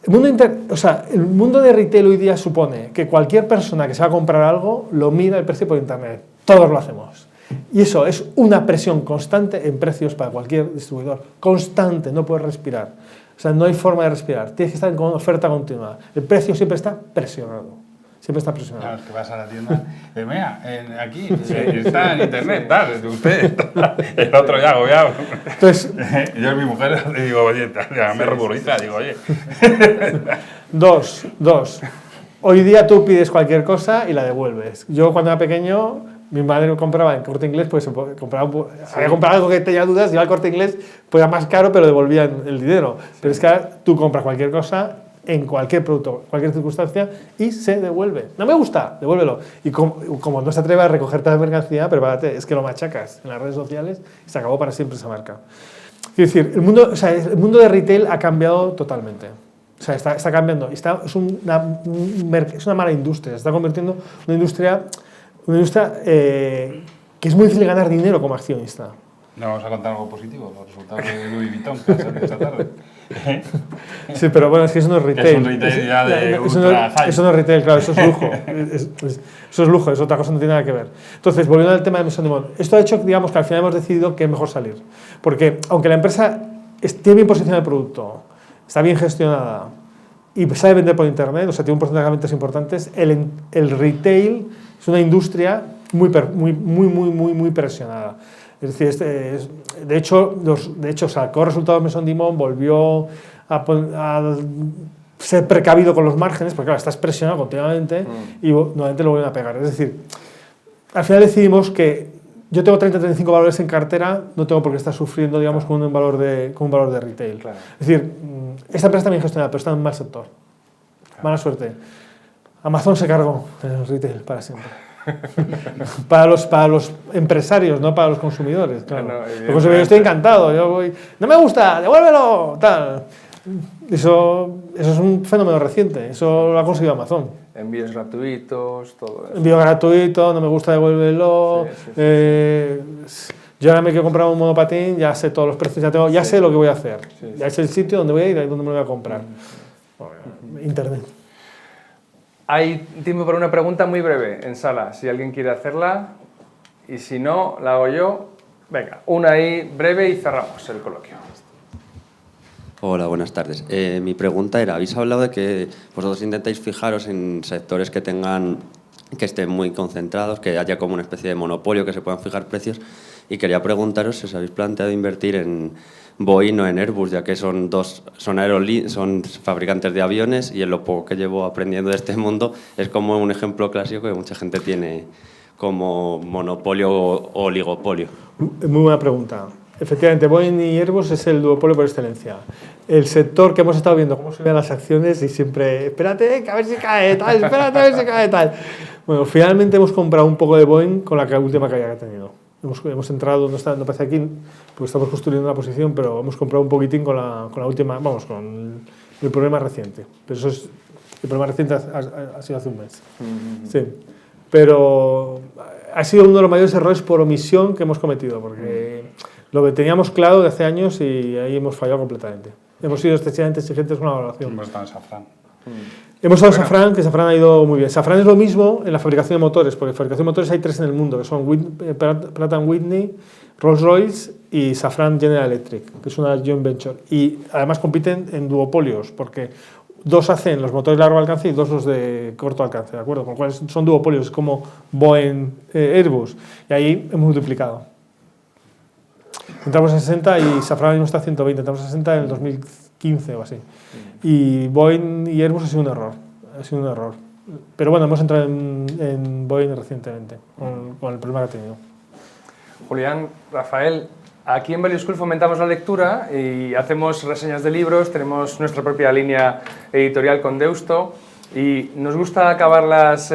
El mundo de retail hoy día supone que cualquier persona que se va a comprar algo lo mira el precio por internet. Todos lo hacemos. Y eso es una presión constante en precios para cualquier distribuidor. Constante, no puedes respirar. O sea, no hay forma de respirar. Tienes que estar con oferta continua. El precio siempre está presionado. Siempre está presionado. Claro, es que vas a la tienda, mira, aquí está en internet, tal, usted, el otro ya agobiado. Entonces, yo a mi mujer le digo, oye, me ruboriza, digo, oye. Dos. Hoy día tú pides cualquier cosa y la devuelves. Yo cuando era pequeño, mi madre compraba en Corte Inglés, pues había comprado algo que tenía dudas, iba al Corte Inglés, pues era más caro, pero devolvían el dinero. Pero es que ahora tú compras cualquier cosa en cualquier producto, cualquier circunstancia, y se devuelve. No me gusta, devuélvelo. Y como no se atreve a recogerte la mercancía, prepárate, es que lo machacas en las redes sociales y se acabó para siempre esa marca. Quiero decir, el mundo de retail ha cambiado totalmente. O sea, está cambiando. Es una mala industria. Se está convirtiendo en una industria que es muy difícil ganar dinero como accionista. ¿No vamos a contar algo positivo? Los resultados de Louis Vuitton que ha salido esta tarde. Sí, pero bueno, es que eso no es retail. Es un retail ya de ultra high. Eso no es retail, claro, eso es lujo. Eso es lujo, es otra cosa, no tiene nada que ver. Entonces, volviendo al tema de Mesón-Dimon, esto ha hecho, digamos, que al final hemos decidido que es mejor salir. Porque aunque la empresa tiene bien posicionado el producto, está bien gestionada y sabe vender por internet, o sea, tiene un porcentaje de ventas importantes, el retail es una industria muy presionada. Es decir, de hecho, sacó resultados Mesón-Dimon, volvió a ser precavido con los márgenes, porque claro, estás presionado continuamente y nuevamente lo vuelven a pegar. Es decir, al final decidimos que yo tengo 30-35 valores en cartera, no tengo por qué estar sufriendo, digamos, con un valor de retail. Claro. Es decir, esta empresa está bien gestionada, pero está en un mal sector. Claro. Mala suerte. Amazon se cargó en el retail para siempre. para los empresarios, no para los consumidores. Claro. No, Los consumidores, estoy encantado, yo voy, no me gusta, devuélvelo, tal. Eso es un fenómeno reciente, eso lo ha conseguido Amazon. Envíos gratuitos, todo eso. Envío gratuito, no me gusta, devuélvelo. Yo ahora me quiero comprar un monopatín, ya sé todos los precios, ya sé lo que voy a hacer. Ya sé el sitio donde voy a ir y dónde me lo voy a comprar. Internet. Hay tiempo para una pregunta muy breve en sala, si alguien quiere hacerla, y si no, la hago yo. Venga, una ahí breve y cerramos el coloquio. Hola, buenas tardes. Mi pregunta era, habéis hablado de que vosotros intentáis fijaros en sectores que estén muy concentrados, que haya como una especie de monopolio, que se puedan fijar precios, y quería preguntaros si os habéis planteado invertir en Boeing o en Airbus, ya que son fabricantes de aviones, y en lo poco que llevo aprendiendo de este mundo es como un ejemplo clásico que mucha gente tiene como monopolio o oligopolio. Muy buena pregunta. Efectivamente, Boeing y Airbus es el duopolio por excelencia. El sector que hemos estado viendo cómo subían las acciones y siempre, espérate, que a ver si cae tal, espérate a ver si cae tal. Bueno, finalmente hemos comprado un poco de Boeing con la última caída que ha tenido. Hemos entrado, no aparece aquí, porque estamos construyendo una posición, pero hemos comprado un poquitín con la última, vamos, con el problema reciente. Pero eso es, el problema reciente ha sido hace un mes. Sí. Pero ha sido uno de los mayores errores por omisión que hemos cometido, porque lo que teníamos claro de hace años y ahí hemos fallado completamente. Hemos sido excesivamente exigentes con la valoración. Hemos estado en Safran. Hemos estado en Safran, que Safran ha ido muy bien. Safran es lo mismo en la fabricación de motores, porque en fabricación de motores hay 3 en el mundo, que son Pratt & Whitney, Rolls-Royce y Safran General Electric, que es una joint venture. Y además compiten en duopolios, porque 2 hacen los motores de largo alcance y 2 los de corto alcance, ¿de acuerdo? Con lo cual son duopolios, es como Boeing, Airbus. Y ahí hemos multiplicado. Entramos a 60 y Safran mismo está a 120, entramos a 60 en el 2015 o así. Y Boeing y Airbus ha sido un error. Pero bueno, hemos entrado en Boeing recientemente, con el problema que ha tenido. Julián, Rafael, aquí en Value School fomentamos la lectura y hacemos reseñas de libros, tenemos nuestra propia línea editorial con Deusto y nos gusta acabar las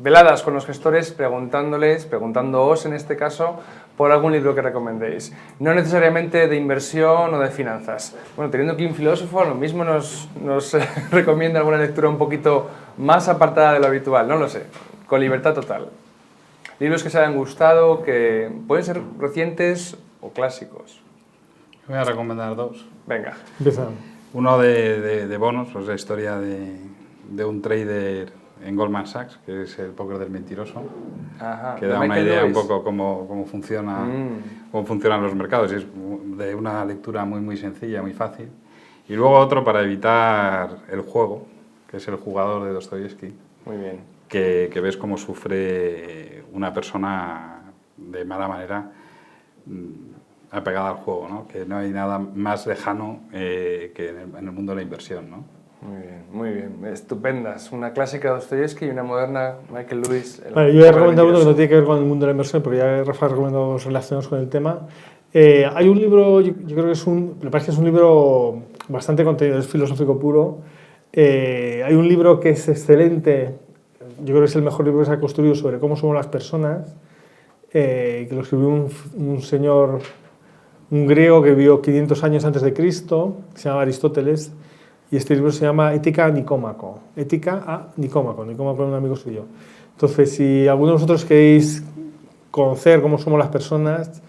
veladas con los gestores preguntándoos en este caso, por algún libro que recomendéis. No necesariamente de inversión o de finanzas. Bueno, teniendo aquí un filósofo, lo mismo nos recomienda alguna lectura un poquito más apartada de lo habitual, no lo sé, con libertad total. Libros que se hayan gustado, que pueden ser recientes o clásicos. Voy a recomendar 2. Venga. Empieza. Uno de bonos, pues la historia de un trader en Goldman Sachs, que es el póker del mentiroso, Ajá, que da una idea un poco cómo funcionan los mercados. Y es de una lectura muy sencilla, muy fácil. Y luego otro para evitar el juego, que es El jugador de Dostoyevsky. Muy bien. Que ves cómo sufre una persona de mala manera apegada al juego, ¿no? Que no hay nada más lejano que en el mundo de la inversión, ¿no? Muy bien, estupendas. Una clásica de Dostoyevsky y una moderna Michael Lewis. Vale, yo he recomendado uno que no tiene que ver con el mundo de la inversión, porque ya Rafa ha recomendado dos relacionados con el tema. Hay un libro, yo creo que me parece que es un libro bastante contenido, es filosófico puro. Hay un libro que es excelente, yo creo que es el mejor libro que se ha construido sobre cómo somos las personas, que lo escribió un señor, un griego que vivió 500 años antes de Cristo, que se llama Aristóteles, y este libro se llama Ética a Nicómaco. Ética a Nicómaco. Nicómaco es un amigo suyo. Entonces, si alguno de vosotros queréis conocer cómo somos las personas,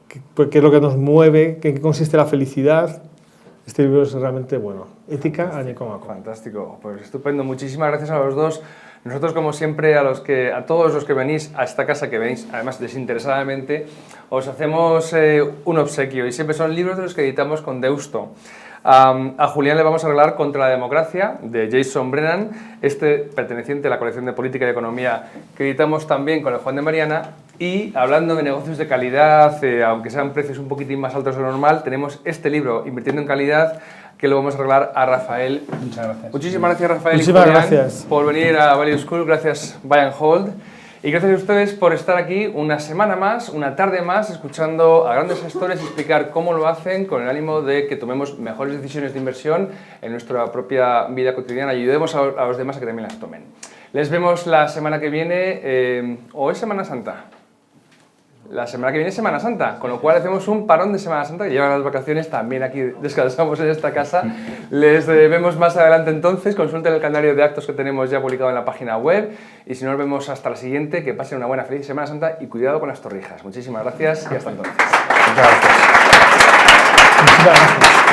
qué es lo que nos mueve, en qué consiste la felicidad, este libro es realmente bueno. Ética a Nicómaco. Fantástico, pues estupendo. Muchísimas gracias a los dos. Nosotros, como siempre, a todos los que venís a esta casa, que venís además desinteresadamente, os hacemos un obsequio y siempre son libros de los que editamos con Deusto. A Julián le vamos a regalar Contra la democracia, de Jason Brennan, perteneciente a la colección de Política y Economía que editamos también con el Juan de Mariana. Y hablando de negocios de calidad, aunque sean precios un poquitín más altos de lo normal, tenemos este libro, Invirtiendo en Calidad, que lo vamos a regalar a Rafael. Muchas gracias. Muchísimas gracias, Rafael. Muchísimas y Julián, gracias por venir a Value School. Gracias, Buy and Hold. Y gracias a ustedes por estar aquí una semana más, una tarde más, escuchando a grandes gestores explicar cómo lo hacen con el ánimo de que tomemos mejores decisiones de inversión en nuestra propia vida cotidiana y ayudemos a los demás a que también las tomen. Les vemos la semana que viene, o es Semana Santa. La semana que viene es Semana Santa, con lo cual hacemos un parón de Semana Santa, que llevan las vacaciones, también aquí descansamos en esta casa. Les vemos más adelante entonces, consulten el calendario de actos que tenemos ya publicado en la página web, y si no, nos vemos hasta la siguiente, que pasen una buena, feliz Semana Santa y cuidado con las torrijas. Muchísimas gracias y hasta entonces. Muchas gracias. Muchas gracias.